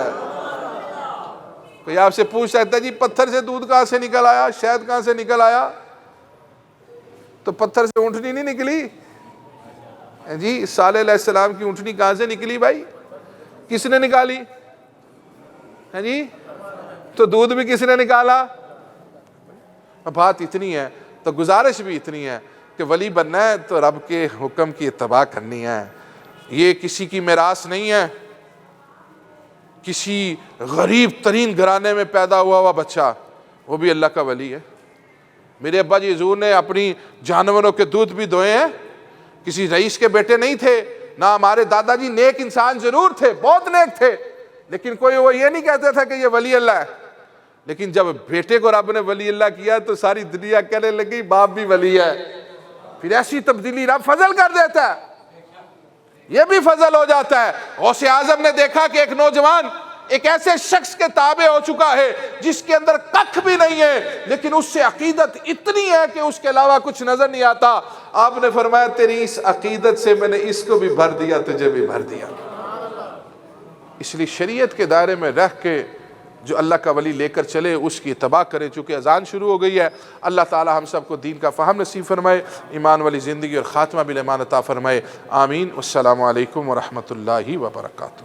[SPEAKER 1] کوئی آپ سے پوچھ سکتا ہے جی پتھر سے دودھ کہاں سے نکل آیا, شہد کہاں سے نکل آیا؟ تو پتھر سے اونٹنی نہیں نکلی جی. صالح علیہ السلام کی اونٹنی کہاں سے نکلی بھائی؟ کس نے نکالی جی؟ تو دودھ بھی کس نے نکالا؟ بات اتنی ہے تو گزارش بھی اتنی ہے کہ ولی بننا ہے تو رب کے حکم کی اتباع کرنی ہے. یہ کسی کی میراث نہیں ہے, کسی غریب ترین گھرانے میں پیدا ہوا بچہ وہ بھی اللہ کا ولی ہے. میرے ابا جی حضور نے اپنی جانوروں کے دودھ بھی دوئے ہیں, کسی رئیس کے بیٹے نہیں تھے. نہ ہمارے دادا جی نیک انسان ضرور تھے, بہت نیک تھے, لیکن کوئی وہ یہ نہیں کہتا تھا کہ یہ ولی اللہ ہے. لیکن جب بیٹے کو رب نے ولی اللہ کیا تو ساری دنیا کہنے لگی باپ بھی ولی ہے. پھر ایسی تبدیلی رب فضل کر دیتا ہے, یہ بھی فضل ہو جاتا ہے. غوث اعظم نے دیکھا کہ ایک نوجوان ایک ایسے شخص کے تابع ہو چکا ہے جس کے اندر ککھ بھی نہیں ہے, لیکن اس سے عقیدت اتنی ہے کہ اس کے علاوہ کچھ نظر نہیں آتا. آپ نے فرمایا تیری اس عقیدت سے میں نے اس کو بھی بھر دیا, تجھے بھی بھر دیا. اس لیے شریعت کے دائرے میں رہ کے جو اللہ کا ولی لے کر چلے اس کی اتباع کرے. چونکہ اذان شروع ہو گئی ہے, اللہ تعالی ہم سب کو دین کا فہم نصیب فرمائے, ایمان والی زندگی اور خاتمہ بالایمان عطا فرمائے. آمین. والسلام علیکم ورحمۃ اللہ وبرکاتہ.